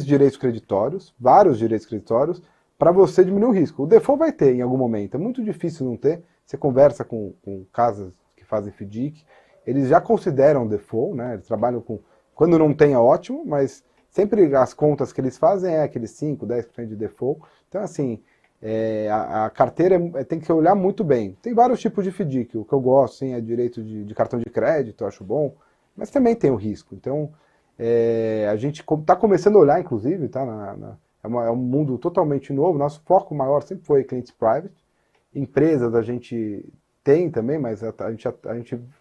direitos creditórios, vários direitos creditórios, para você diminuir o risco. O default vai ter em algum momento, é muito difícil não ter. Você conversa com casas que fazem FDIC, eles já consideram default, né? Eles trabalham com... Quando não tem é ótimo, mas sempre as contas que eles fazem é aqueles 5%, 10% de default. Então, assim, a carteira tem que olhar muito bem. Tem vários tipos de FDIC. O que eu gosto, sim, é direito de cartão de crédito, eu acho bom, mas também tem o risco. Então, a gente está começando a olhar, inclusive, tá, é um mundo totalmente novo. Nosso foco maior sempre foi clientes private. Empresas a gente tem também, mas a gente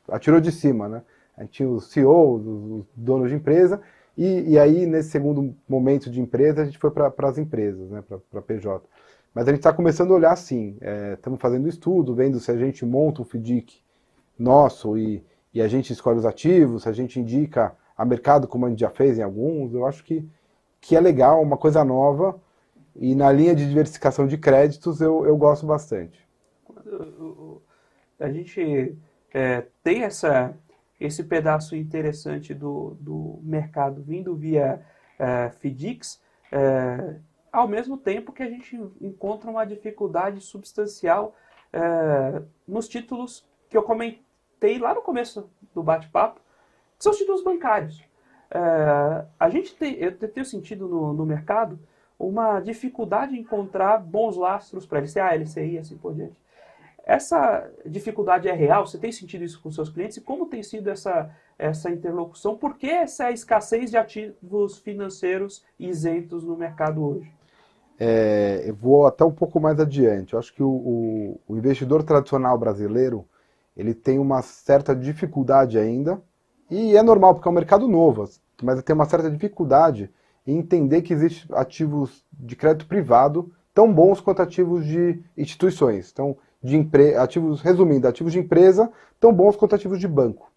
atirou de cima, né? A gente tinha os CEOs, os donos de empresa, e aí, nesse segundo momento de empresa, a gente foi para as empresas, né? Para PJ. Mas a gente está começando a olhar assim, estamos fazendo estudo, vendo se a gente monta um FDIC nosso e a gente escolhe os ativos, se a gente indica a mercado, como a gente já fez em alguns. Eu acho que é legal, uma coisa nova, e na linha de diversificação de créditos eu gosto bastante. A gente tem esse pedaço interessante do mercado vindo via FDICs, ao mesmo tempo que a gente encontra uma dificuldade substancial nos títulos que eu comentei lá no começo do bate-papo, que são os títulos bancários. Eu tenho sentido no mercado uma dificuldade em encontrar bons lastros para LCA, LCI e assim por diante. Essa dificuldade é real? Você tem sentido isso com seus clientes? E como tem sido essa interlocução? Por que essa escassez de ativos financeiros isentos no mercado hoje? Eu vou até um pouco mais adiante. Eu acho que o investidor tradicional brasileiro ele tem uma certa dificuldade ainda, e é normal, porque é um mercado novo, mas tem uma certa dificuldade em entender que existem ativos de crédito privado tão bons quanto ativos de instituições. Então, ativos, resumindo, ativos de empresa tão bons quanto ativos de banco.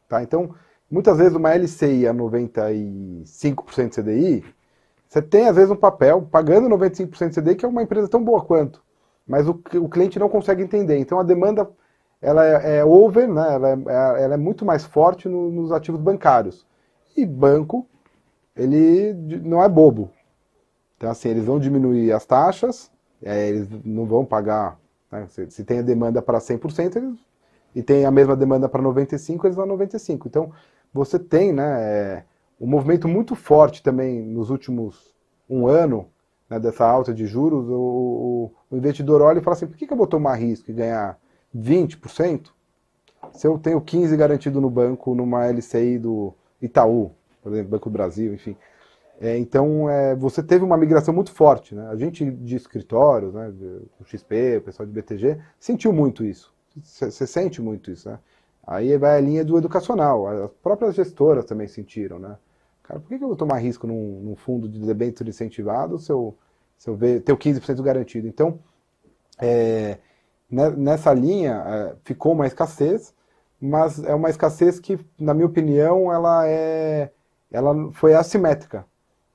Tá? Então, muitas vezes uma LCI a 95% CDI, você tem às vezes um papel pagando 95% CDI, que é uma empresa tão boa quanto, mas o cliente não consegue entender. Então a demanda ela é over, né? ela é muito mais forte nos ativos bancários. E banco, ele não é bobo. Então assim, eles vão diminuir as taxas, eles não vão pagar, né? Se tem a demanda para 100%, e tem a mesma demanda para 95%, eles vão a 95%. Então você tem, né, um movimento muito forte também nos últimos um ano, né, dessa alta de juros. O investidor olha e fala assim, por que eu vou tomar risco e ganhar 20%? Se eu tenho 15 garantido no banco, numa LCI do Itaú, por exemplo, Banco do Brasil, enfim. Então, você teve uma migração muito forte, né? A gente de escritórios, né, o XP, o pessoal de BTG, sentiu muito isso. Você sente muito isso, né? Aí vai a linha do educacional. As próprias gestoras também sentiram, né? Cara, por que eu vou tomar risco num fundo de debênture incentivado se eu tenho 15% garantido? Então, nessa linha, ficou uma escassez, mas é uma escassez que, na minha opinião, ela foi assimétrica.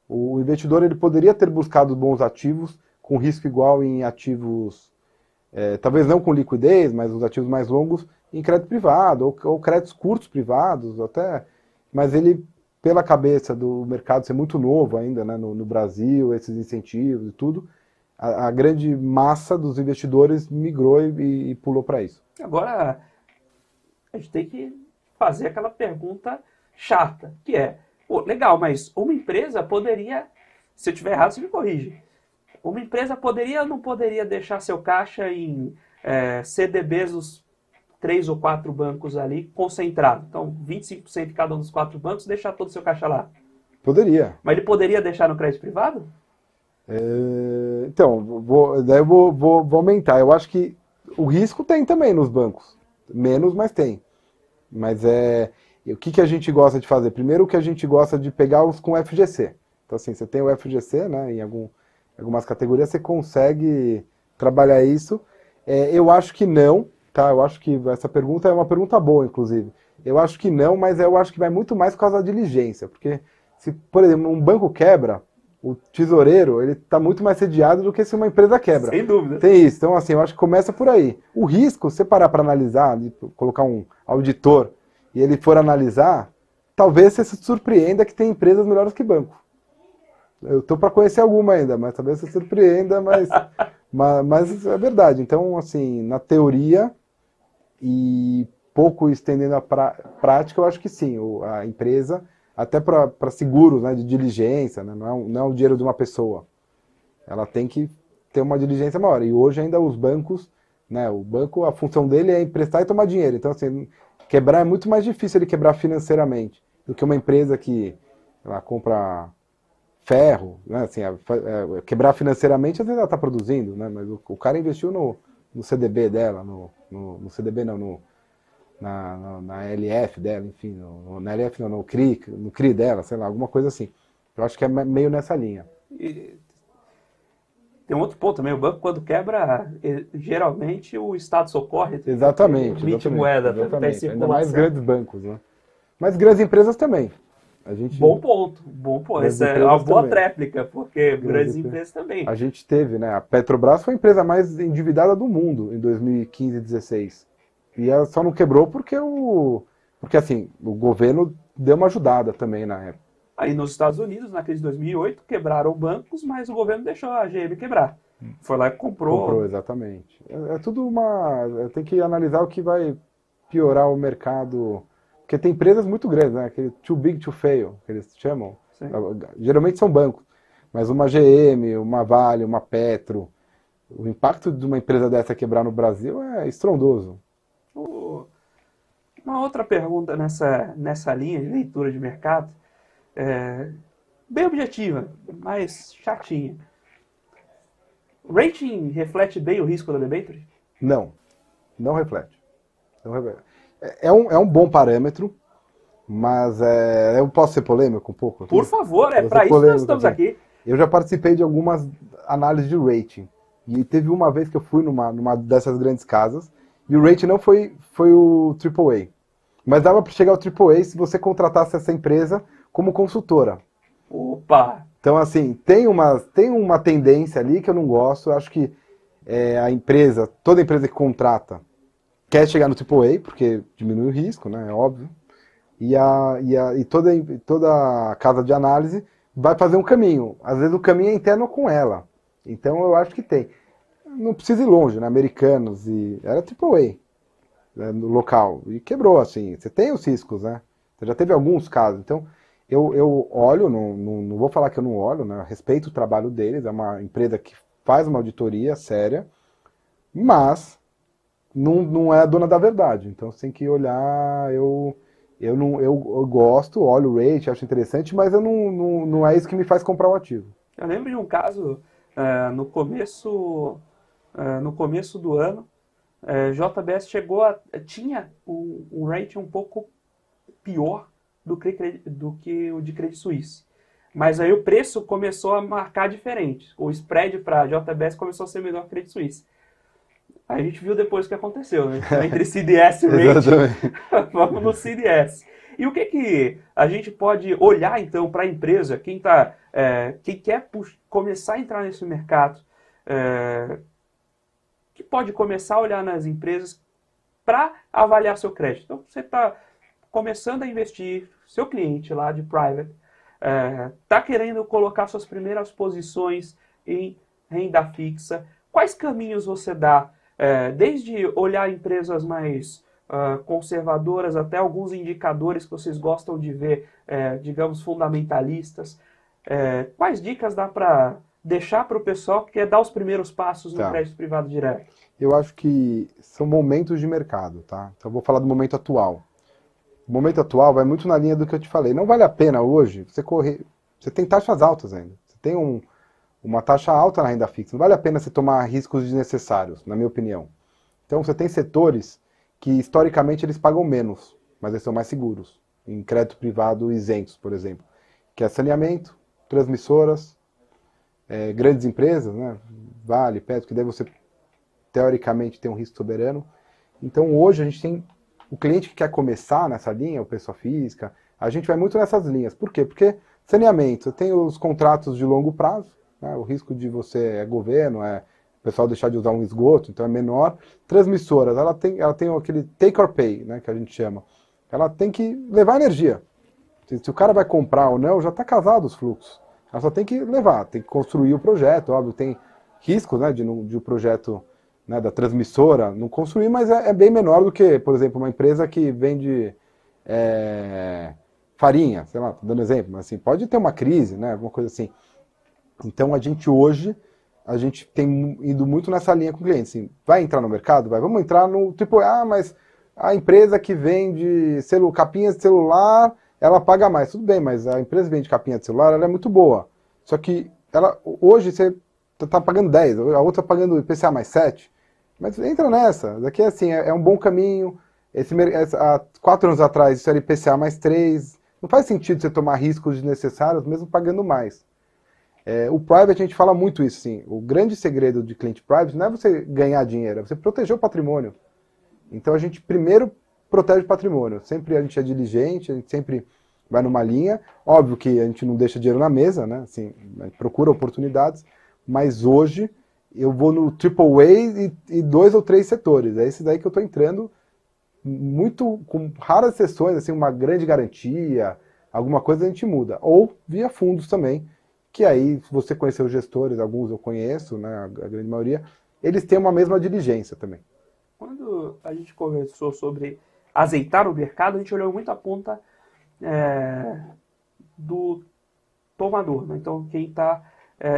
O investidor ele poderia ter buscado bons ativos, com risco igual em ativos, talvez não com liquidez, mas os ativos mais longos, em crédito privado, ou créditos curtos privados, até, mas ele, pela cabeça do mercado ser muito novo ainda, né, no Brasil, esses incentivos e tudo, a grande massa dos investidores migrou e pulou para isso. Agora, a gente tem que fazer aquela pergunta chata, que é, pô, legal, mas uma empresa poderia, se eu estiver errado, você me corrige, uma empresa poderia ou não poderia deixar seu caixa em CDBs dos 3 ou 4 bancos ali concentrado? Então, 25% de cada um dos 4 bancos, deixar todo o seu caixa lá. Poderia. Mas ele poderia deixar no crédito privado? Então, daí eu vou aumentar. Eu acho que o risco tem também nos bancos. Menos, mas tem. Mas o que a gente gosta de fazer? Primeiro, que a gente gosta de pegar os com FGC. Então, assim, você tem o FGC, né, em algumas categorias, você consegue trabalhar isso. Eu acho que não. Tá, eu acho que essa pergunta é uma pergunta boa, inclusive. Eu acho que não, mas eu acho que vai muito mais por causa da diligência. Porque, se, por exemplo, um banco quebra, o tesoureiro ele está muito mais sediado do que se uma empresa quebra. Sem dúvida. Tem isso. Então, assim, eu acho que começa por aí. O risco, se você parar para analisar, colocar um auditor e ele for analisar, talvez você se surpreenda que tem empresas melhores que banco. Eu estou para conhecer alguma ainda, mas talvez você se surpreenda, mas é verdade. Então, assim, na teoria e pouco estendendo a prática, eu acho que sim, a empresa, até para seguros, né, de diligência, né, não é o dinheiro de uma pessoa. Ela tem que ter uma diligência maior. E hoje ainda os bancos, né, o banco, a função dele é emprestar e tomar dinheiro. Então, assim, quebrar é muito mais difícil ele quebrar financeiramente do que uma empresa que ela compra ferro, né, assim, quebrar financeiramente, às vezes ela está produzindo, né, mas o cara investiu no CDB dela, no CDB não, na LF dela, enfim, na LF não, no CRI dela, sei lá, alguma coisa assim. Eu acho que é meio nessa linha. E tem um outro ponto também, o banco quando quebra, geralmente o Estado socorre. Exatamente. Emite moeda para exatamente. Ainda mais grandes bancos, né? Mas grandes empresas também. Bom ponto. Essa é uma boa tréplica, porque grandes empresas também. A gente teve, né? A Petrobras foi a empresa mais endividada do mundo em 2015 e 2016. E ela só não quebrou porque assim, o governo deu uma ajudada também na época. Aí nos Estados Unidos, na crise de 2008, quebraram bancos, mas o governo deixou a GM quebrar. Foi lá e comprou. Comprou, exatamente. É tudo tem que analisar o que vai piorar o mercado. Porque tem empresas muito grandes, né? Aquele too big to fail, que eles chamam. Sim. Geralmente são bancos. Mas uma GM, uma Vale, uma Petro, o impacto de uma empresa dessa quebrar no Brasil é estrondoso. Uma outra pergunta nessa linha de leitura de mercado, bem objetiva, mas chatinha. Rating reflete bem o risco da debênture? Não reflete. É um bom parâmetro, mas eu posso ser polêmico um pouco? Por favor, para isso nós estamos aqui. Eu já participei de algumas análises de rating. E teve uma vez que eu fui numa dessas grandes casas, e o rating não foi o AAA. Mas dava para chegar ao AAA se você contratasse essa empresa como consultora. Opa! Então, assim, tem uma tendência ali que eu não gosto. Eu acho que toda empresa que contrata quer chegar no AAA, porque diminui o risco, né? É óbvio. E toda casa de análise vai fazer um caminho. Às vezes o caminho é interno com ela. Então eu acho que tem. Não precisa ir longe, né? Americanos era AAA, né, no local. E quebrou, assim. Você tem os riscos, né? Você já teve alguns casos. Então, eu olho, não vou falar que eu não olho, né? Respeito o trabalho deles. É uma empresa que faz uma auditoria séria. Mas não é a dona da verdade. Então você tem que olhar, eu gosto, olho o rate, acho interessante, mas não é isso que me faz comprar o ativo. Eu lembro de um caso no começo do ano, JBS tinha um rating um pouco pior do que o de Credit Suisse. Mas aí o preço começou a marcar diferente. O spread para JBS começou a ser melhor que Credit Suisse. Aí a gente viu depois o que aconteceu, né? Entre CDS e rating, vamos no CDS. E o que a gente pode olhar, então, para a empresa, quem quer começar a entrar nesse mercado, que pode começar a olhar nas empresas para avaliar seu crédito. Então, você está começando a investir, seu cliente lá de private, está querendo colocar suas primeiras posições em renda fixa. Quais caminhos você dá? Desde olhar empresas mais conservadoras até alguns indicadores que vocês gostam de ver, digamos, fundamentalistas. Quais dicas dá para deixar para o pessoal que quer dar os primeiros passos no crédito privado direto? Eu acho que são momentos de mercado, tá? Então eu vou falar do momento atual. O momento atual vai muito na linha do que eu te falei. Não vale a pena hoje você tem taxas altas ainda. Você tem uma taxa alta na renda fixa. Não vale a pena você tomar riscos desnecessários, na minha opinião. Então você tem setores que historicamente eles pagam menos, mas eles são mais seguros. Em crédito privado isentos, por exemplo. Que é saneamento, transmissoras, grandes empresas, né? Vale, Petro, que daí você teoricamente tem um risco soberano. Então hoje a gente tem o cliente que quer começar nessa linha, o pessoa física, a gente vai muito nessas linhas. Por quê? Porque saneamento, tem os contratos de longo prazo, né? O risco de você governo, o pessoal deixar de usar um esgoto, então é menor. Transmissoras, ela tem aquele take or pay, né, que a gente chama. Ela tem que levar energia. Se o cara vai comprar ou não, já está casado os fluxos. Ela só tem que levar, tem que construir o projeto, óbvio, tem riscos, né, de o projeto, né, da transmissora não construir, mas é bem menor do que, por exemplo, uma empresa que vende farinha, sei lá, tô dando exemplo, mas assim, pode ter uma crise, né, alguma coisa assim. Então hoje, a gente tem ido muito nessa linha com o cliente, assim, vai entrar no mercado? Vamos entrar no tipo, mas a empresa que vende capinhas de celular, ela paga mais, tudo bem, mas a empresa que vende capinha de celular, ela é muito boa, só que hoje você está pagando 10, a outra está pagando IPCA mais 7, mas entra nessa, daqui assim, é um bom caminho, há 4 anos atrás isso era IPCA mais 3, não faz sentido você tomar riscos desnecessários, mesmo pagando mais. O private, a gente fala muito isso, sim. O grande segredo de cliente private não é você ganhar dinheiro, é você proteger o patrimônio. Então a gente primeiro protege o patrimônio. Sempre a gente é diligente, a gente sempre vai numa linha. Óbvio que a gente não deixa dinheiro na mesa, né? Assim, a gente procura oportunidades, mas hoje eu vou no AAA e 2 ou 3 setores. É esse daí que eu estou entrando muito, com raras exceções, assim, uma grande garantia, alguma coisa a gente muda. Ou via fundos também, que aí, se você conhecer os gestores, alguns eu conheço, né, a grande maioria, eles têm uma mesma diligência também. Quando a gente conversou sobre azeitar o mercado, a gente olhou muito a ponta do tomador, né? Então quem está,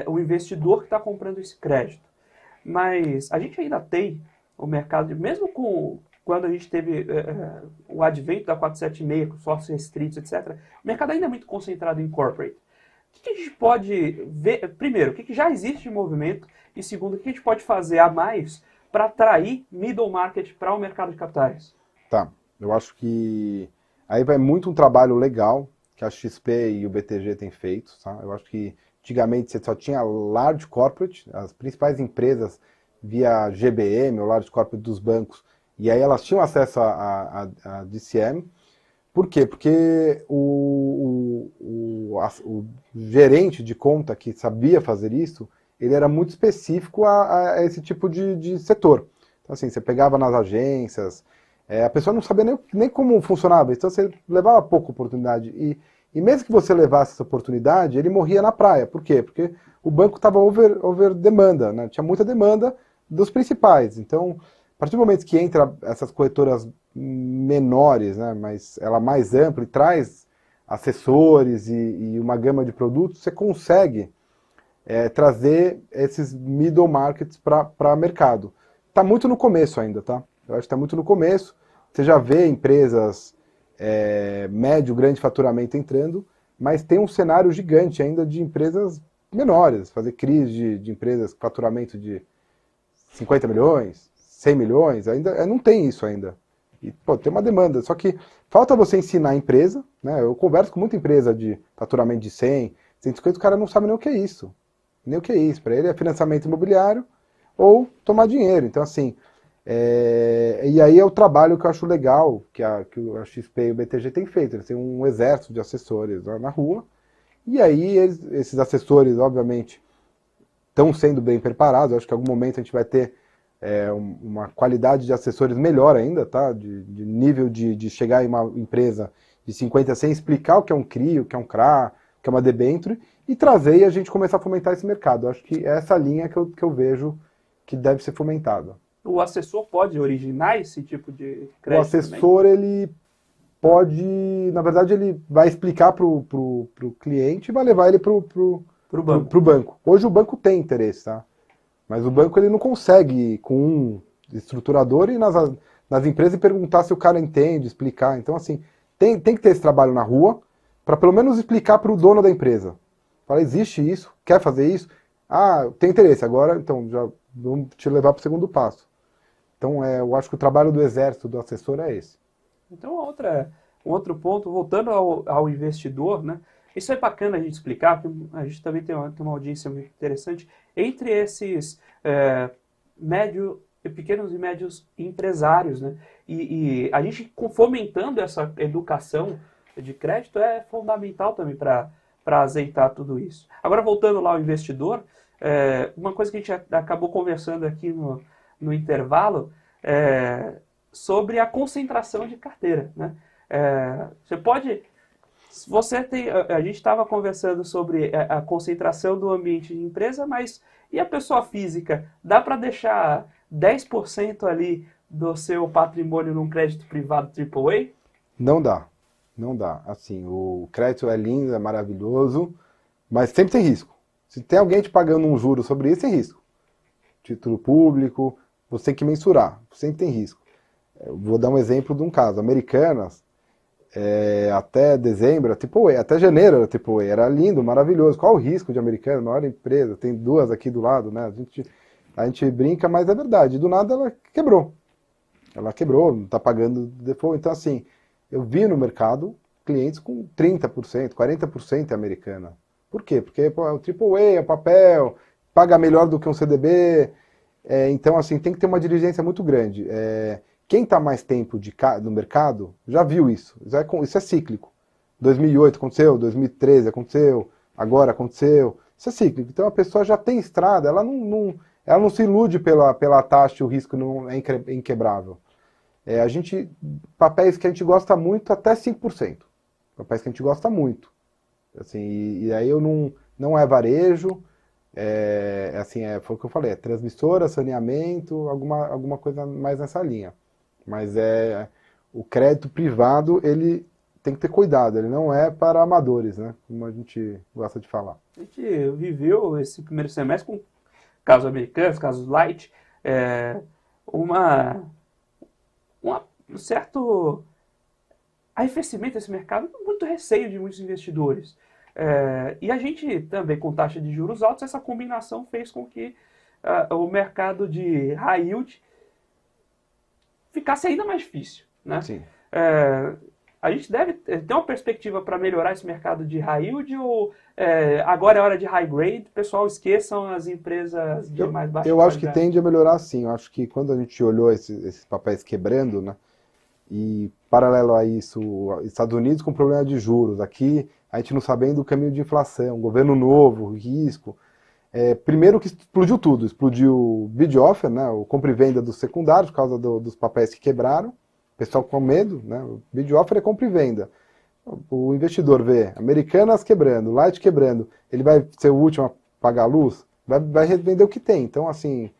o investidor que está comprando esse crédito. Mas a gente ainda tem o mercado, mesmo quando a gente teve o advento da 476, com sócios restritos, etc., o mercado ainda é muito concentrado em corporate. O que a gente pode ver, primeiro, o que já existe de movimento, e segundo, o que a gente pode fazer a mais para atrair middle market para o mercado de capitais? Tá, eu acho que aí vai muito um trabalho legal que a XP e o BTG têm feito, tá? Eu acho que antigamente você só tinha large corporate, as principais empresas via GBM, o large corporate dos bancos, e aí elas tinham acesso a DCM. Por quê? Porque o gerente de conta que sabia fazer isso, ele era muito específico a esse tipo de setor. Então assim, você pegava nas agências, a pessoa não sabia nem como funcionava, então você levava pouca oportunidade. E mesmo que você levasse essa oportunidade, ele morria na praia. Por quê? Porque o banco estava over demanda, né? Tinha muita demanda dos principais. Então, a partir do momento que entra essas corretoras menores, né, mas ela mais ampla e traz assessores e uma gama de produtos, você consegue trazer esses middle markets para mercado. Está muito no começo ainda, tá? Eu acho que está muito no começo. Você já vê empresas médio, grande faturamento entrando, mas tem um cenário gigante ainda de empresas menores, fazer crise de empresas com faturamento de 50 milhões, 100 milhões, ainda não tem isso ainda. E, pô, tem uma demanda, só que falta você ensinar a empresa, né? Eu converso com muita empresa de faturamento de 100, 150, o cara não sabe nem o que é isso. Nem o que é isso. Para ele é financiamento imobiliário ou tomar dinheiro. Então, assim, e aí é o trabalho que eu acho legal, que a XP e o BTG têm feito. Eles têm um exército de assessores lá na rua, e aí esses assessores, obviamente, estão sendo bem preparados. Eu acho que em algum momento a gente vai ter uma qualidade de assessores melhor ainda, tá? De nível de chegar em uma empresa de 50 a 100, explicar o que é um CRI, o que é um CRA, o que é uma debenture, e trazer e a gente começar a fomentar esse mercado. Eu acho que é essa linha que eu vejo que deve ser fomentada. O assessor pode originar esse tipo de crédito? O assessor, também? Ele pode, na verdade, ele vai explicar para o cliente e vai levar ele para o banco. Hoje o banco tem interesse, tá? Mas o banco ele não consegue ir com um estruturador e nas empresas e perguntar se o cara entende, explicar. Então, assim, tem que ter esse trabalho na rua para pelo menos explicar para o dono da empresa. Fala, existe isso? Quer fazer isso? Ah, tem interesse. Agora, então, já vamos te levar para o segundo passo. Então, eu acho que o trabalho do exército, do assessor, é esse. Então, um outro ponto, voltando ao investidor, né? Isso é bacana a gente explicar, porque a gente também tem uma audiência muito interessante entre esses pequenos e médios empresários, né? E a gente fomentando essa educação de crédito é fundamental também para azeitar tudo isso. Agora, voltando lá ao investidor, uma coisa que a gente acabou conversando aqui no intervalo sobre a concentração de carteira, né? A gente estava conversando sobre a concentração do ambiente de empresa, mas e a pessoa física? Dá para deixar 10% ali do seu patrimônio num crédito privado AAA? Não dá. Não dá. Assim, o crédito é lindo, é maravilhoso, mas sempre tem risco. Se tem alguém te pagando um juro sobre isso, tem risco. Título público, você tem que mensurar. Sempre tem risco. Eu vou dar um exemplo de um caso. Americanas, até dezembro, AAA, até janeiro era AAA, era lindo, maravilhoso. Qual o risco de Americanas? Maior empresa, tem duas aqui do lado, né? A gente brinca, mas é verdade. Do nada ela quebrou. Ela quebrou, não está pagando default. Então, assim, eu vi no mercado clientes com 30%, 40% Americana. Por quê? Porque pô, é o AAA, é o papel, paga melhor do que um CDB. Então, assim, tem que ter uma diligência muito grande. Quem está mais tempo no mercado já viu isso. Isso é cíclico. 2008 aconteceu, 2013 aconteceu, agora aconteceu. Isso é cíclico. Então a pessoa já tem estrada, ela não se ilude pela taxa, o risco não é inquebrável. Papéis que a gente gosta muito, até 5%. Papéis que a gente gosta muito. Assim, e aí eu não é varejo, foi o que eu falei, transmissora, saneamento, alguma coisa mais nessa linha. Mas o crédito privado, ele tem que ter cuidado, ele não é para amadores, né? Como a gente gosta de falar. A gente viveu esse primeiro semestre com casos americanos, casos light, um certo arrefecimento desse mercado, muito receio de muitos investidores. E a gente também, com taxa de juros altos, essa combinação fez com que o mercado de high yield ficasse ainda mais difícil, né? Sim. A gente deve ter uma perspectiva para melhorar esse mercado de high yield ou agora é hora de high grade? Pessoal, esqueçam as empresas de mais baixa Eu acho que tende a melhorar sim. Eu acho que quando a gente olhou esses papéis quebrando, né, e paralelo a isso, Estados Unidos com problema de juros, aqui a gente não sabendo o caminho de inflação, governo novo, risco. Primeiro que explodiu tudo, explodiu o bid offer, né, o compra e venda dos secundários, por causa dos papéis que quebraram, o pessoal com medo, né, o bid offer é compra e venda. O investidor vê Americanas quebrando, Light quebrando, ele vai ser o último a pagar a luz, vai revender o que tem. Então, assim,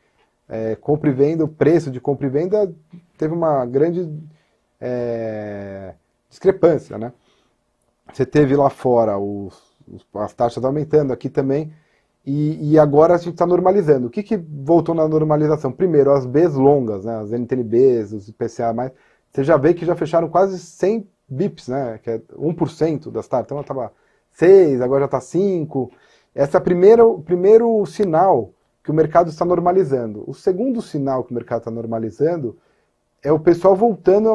compra e venda, o preço de compra e venda teve uma grande discrepância, né. Você teve lá fora as taxas aumentando, aqui também. E agora a gente está normalizando. O que voltou na normalização? Primeiro, as Bs longas, né? As NTNBs, os IPCA+, você já vê que já fecharam quase 100 bips, né? Que é 1% das taxas. Então ela estava 6, agora já está 5. Esse é o primeiro sinal que o mercado está normalizando. O segundo sinal que o mercado está normalizando é o pessoal voltando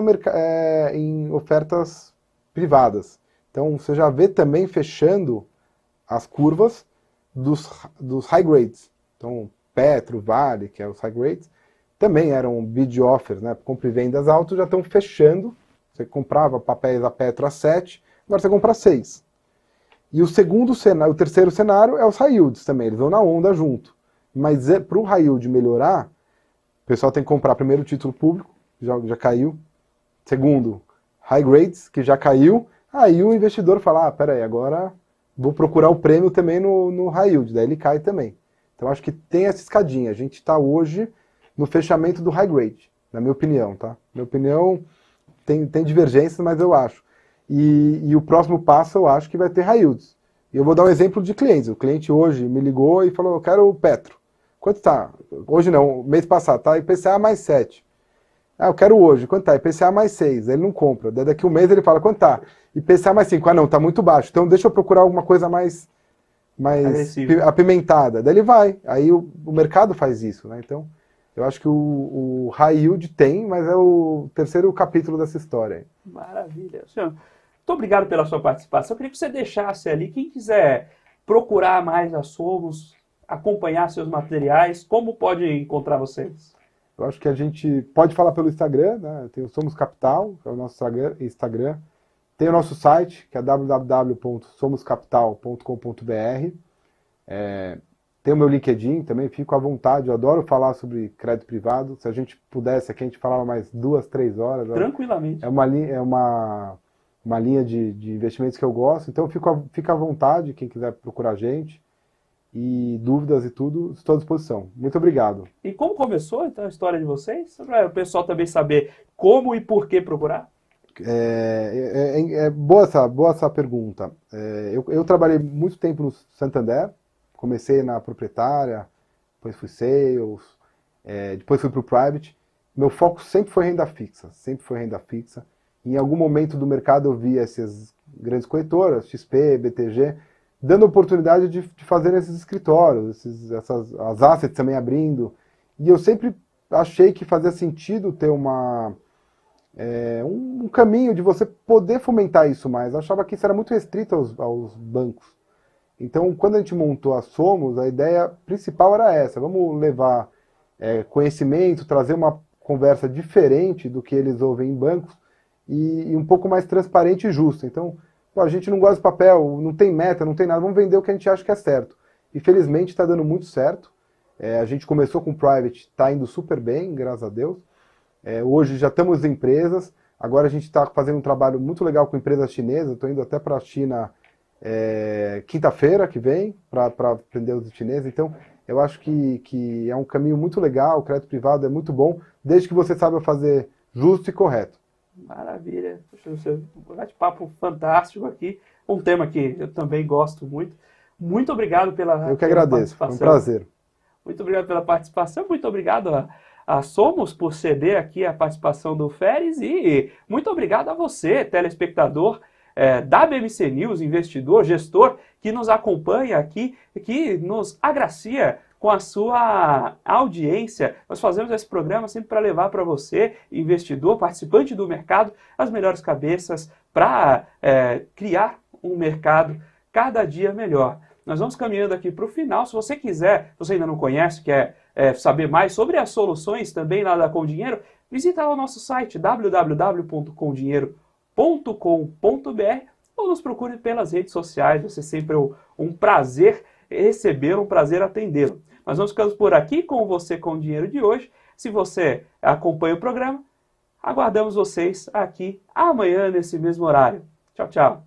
em ofertas privadas. Então você já vê também fechando as curvas dos high grades. Então Petro, Vale, que é os high grades, também eram bid offers, né? Compra e vendas altos, já estão fechando. Você comprava papéis a Petro a 7, agora você compra a 6. E o terceiro cenário é os high yields também, eles vão na onda junto. Mas para o high yield melhorar, o pessoal tem que comprar primeiro o título público, já caiu. Segundo, high grades, que já caiu. Aí o investidor fala, peraí, agora vou procurar o prêmio também no high yield, daí ele cai também. Então acho que tem essa escadinha. A gente está hoje no fechamento do high grade, na minha opinião, tá? Minha opinião tem divergências, mas eu acho. E o próximo passo eu acho que vai ter high yields. E eu vou dar um exemplo de clientes. O cliente hoje me ligou e falou, eu quero o Petro. Quanto está? Hoje não, mês passado, tá? IPCA mais 7. Ah, eu quero hoje. Quanto tá? IPCA mais 6. Ele não compra. Daí daqui um mês ele fala, quanto tá? IPCA mais 5. Ah, não, tá muito baixo. Então deixa eu procurar alguma coisa mais apimentada. Daí ele vai. Aí o mercado faz isso, né? Então, eu acho que o high yield tem, mas é o terceiro capítulo dessa história. Maravilha. Senhor, muito obrigado pela sua participação. Eu queria que você deixasse ali, quem quiser procurar mais a Somos, acompanhar seus materiais, como pode encontrar vocês? Eu acho que a gente pode falar pelo Instagram, né? Tem o Somos Capital, que é o nosso Instagram. Tem o nosso site, que é www.somoscapital.com.br. Tem o meu LinkedIn também, fico à vontade, eu adoro falar sobre crédito privado. Se a gente pudesse aqui, a gente falava mais 2, 3 horas. Tranquilamente. É uma linha de investimentos que eu gosto, então fica à vontade, quem quiser procurar a gente. E dúvidas e tudo, estou à disposição. Muito obrigado. E como começou então a história de vocês? Para o pessoal também saber como e por que procurar. Boa essa pergunta. Eu trabalhei muito tempo no Santander, comecei na proprietária, depois fui sales, depois fui para o private. Meu foco sempre foi renda fixa. Em algum momento do mercado eu vi essas grandes corretoras, XP, BTG, dando oportunidade de fazer esses escritórios, as assets também abrindo. E eu sempre achei que fazia sentido ter um caminho de você poder fomentar isso mais. Eu achava que isso era muito restrito aos bancos. Então, quando a gente montou a Somos, a ideia principal era essa. Vamos levar conhecimento, trazer uma conversa diferente do que eles ouvem em bancos e um pouco mais transparente e justa. Então, a gente não gosta de papel, não tem meta, não tem nada, vamos vender o que a gente acha que é certo. E felizmente está dando muito certo. A gente começou com o private, está indo super bem, graças a Deus. Hoje já estamos em empresas, agora a gente está fazendo um trabalho muito legal com empresas chinesas, estou indo até para a China quinta-feira que vem, para aprender os chineses. Então, eu acho que é um caminho muito legal, o crédito privado é muito bom, desde que você saiba fazer justo e correto. Maravilha. Um bate-papo fantástico aqui. Um tema que eu também gosto muito. Muito obrigado pela participação. Eu que agradeço, foi um prazer. Muito obrigado pela participação. Muito obrigado a Somos por ceder aqui a participação do Feres. E muito obrigado a você, telespectador da BMC News, investidor, gestor, que nos acompanha aqui, que nos agracia com a sua audiência. Nós fazemos esse programa sempre para levar para você, investidor, participante do mercado, as melhores cabeças para criar um mercado cada dia melhor. Nós vamos caminhando aqui para o final. Se você quiser, se você ainda não conhece, quer saber mais sobre as soluções também lá da Com Dinheiro, visita lá o nosso site www.comdinheiro.com.br ou nos procure pelas redes sociais. Vai ser sempre um prazer recebê-lo, um prazer atendê-lo. Nós vamos ficando por aqui com você com o Dinheiro de hoje. Se você acompanha o programa, aguardamos vocês aqui amanhã nesse mesmo horário. Tchau, tchau.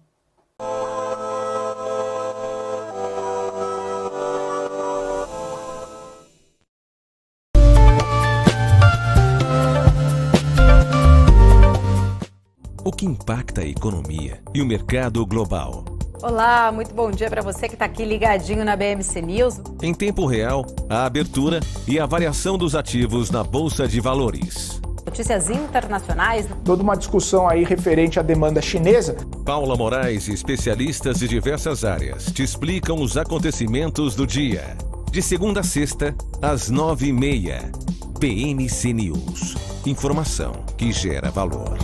O que impacta a economia e o mercado global? Olá, muito bom dia para você que está aqui ligadinho na BMC News. Em tempo real, a abertura e a variação dos ativos na Bolsa de Valores. Notícias internacionais. Toda uma discussão aí referente à demanda chinesa. Paula Moraes e especialistas de diversas áreas te explicam os acontecimentos do dia. De segunda a sexta, às 9h30. BMC News. Informação que gera valor.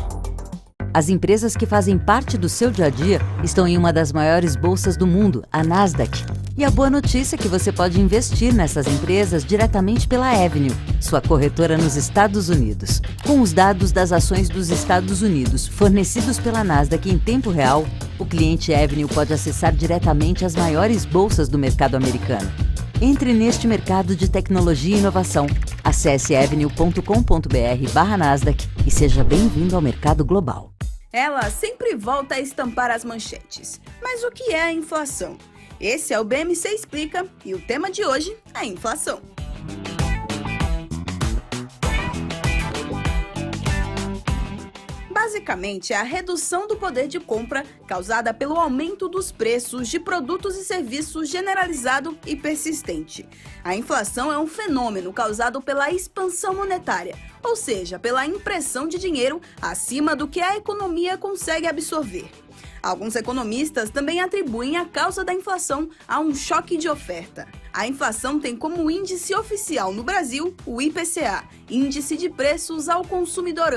As empresas que fazem parte do seu dia a dia estão em uma das maiores bolsas do mundo, a Nasdaq. E a boa notícia é que você pode investir nessas empresas diretamente pela Avenue, sua corretora nos Estados Unidos. Com os dados das ações dos Estados Unidos fornecidos pela Nasdaq em tempo real, o cliente Avenue pode acessar diretamente as maiores bolsas do mercado americano. Entre neste mercado de tecnologia e inovação. Acesse avenue.com.br/Nasdaq e seja bem-vindo ao mercado global. Ela sempre volta a estampar as manchetes. Mas o que é a inflação? Esse é o BMC Explica e o tema de hoje é inflação. Basicamente, é a redução do poder de compra causada pelo aumento dos preços de produtos e serviços generalizado e persistente. A inflação é um fenômeno causado pela expansão monetária, ou seja, pela impressão de dinheiro acima do que a economia consegue absorver. Alguns economistas também atribuem a causa da inflação a um choque de oferta. A inflação tem como índice oficial no Brasil o IPCA, Índice de Preços ao Consumidor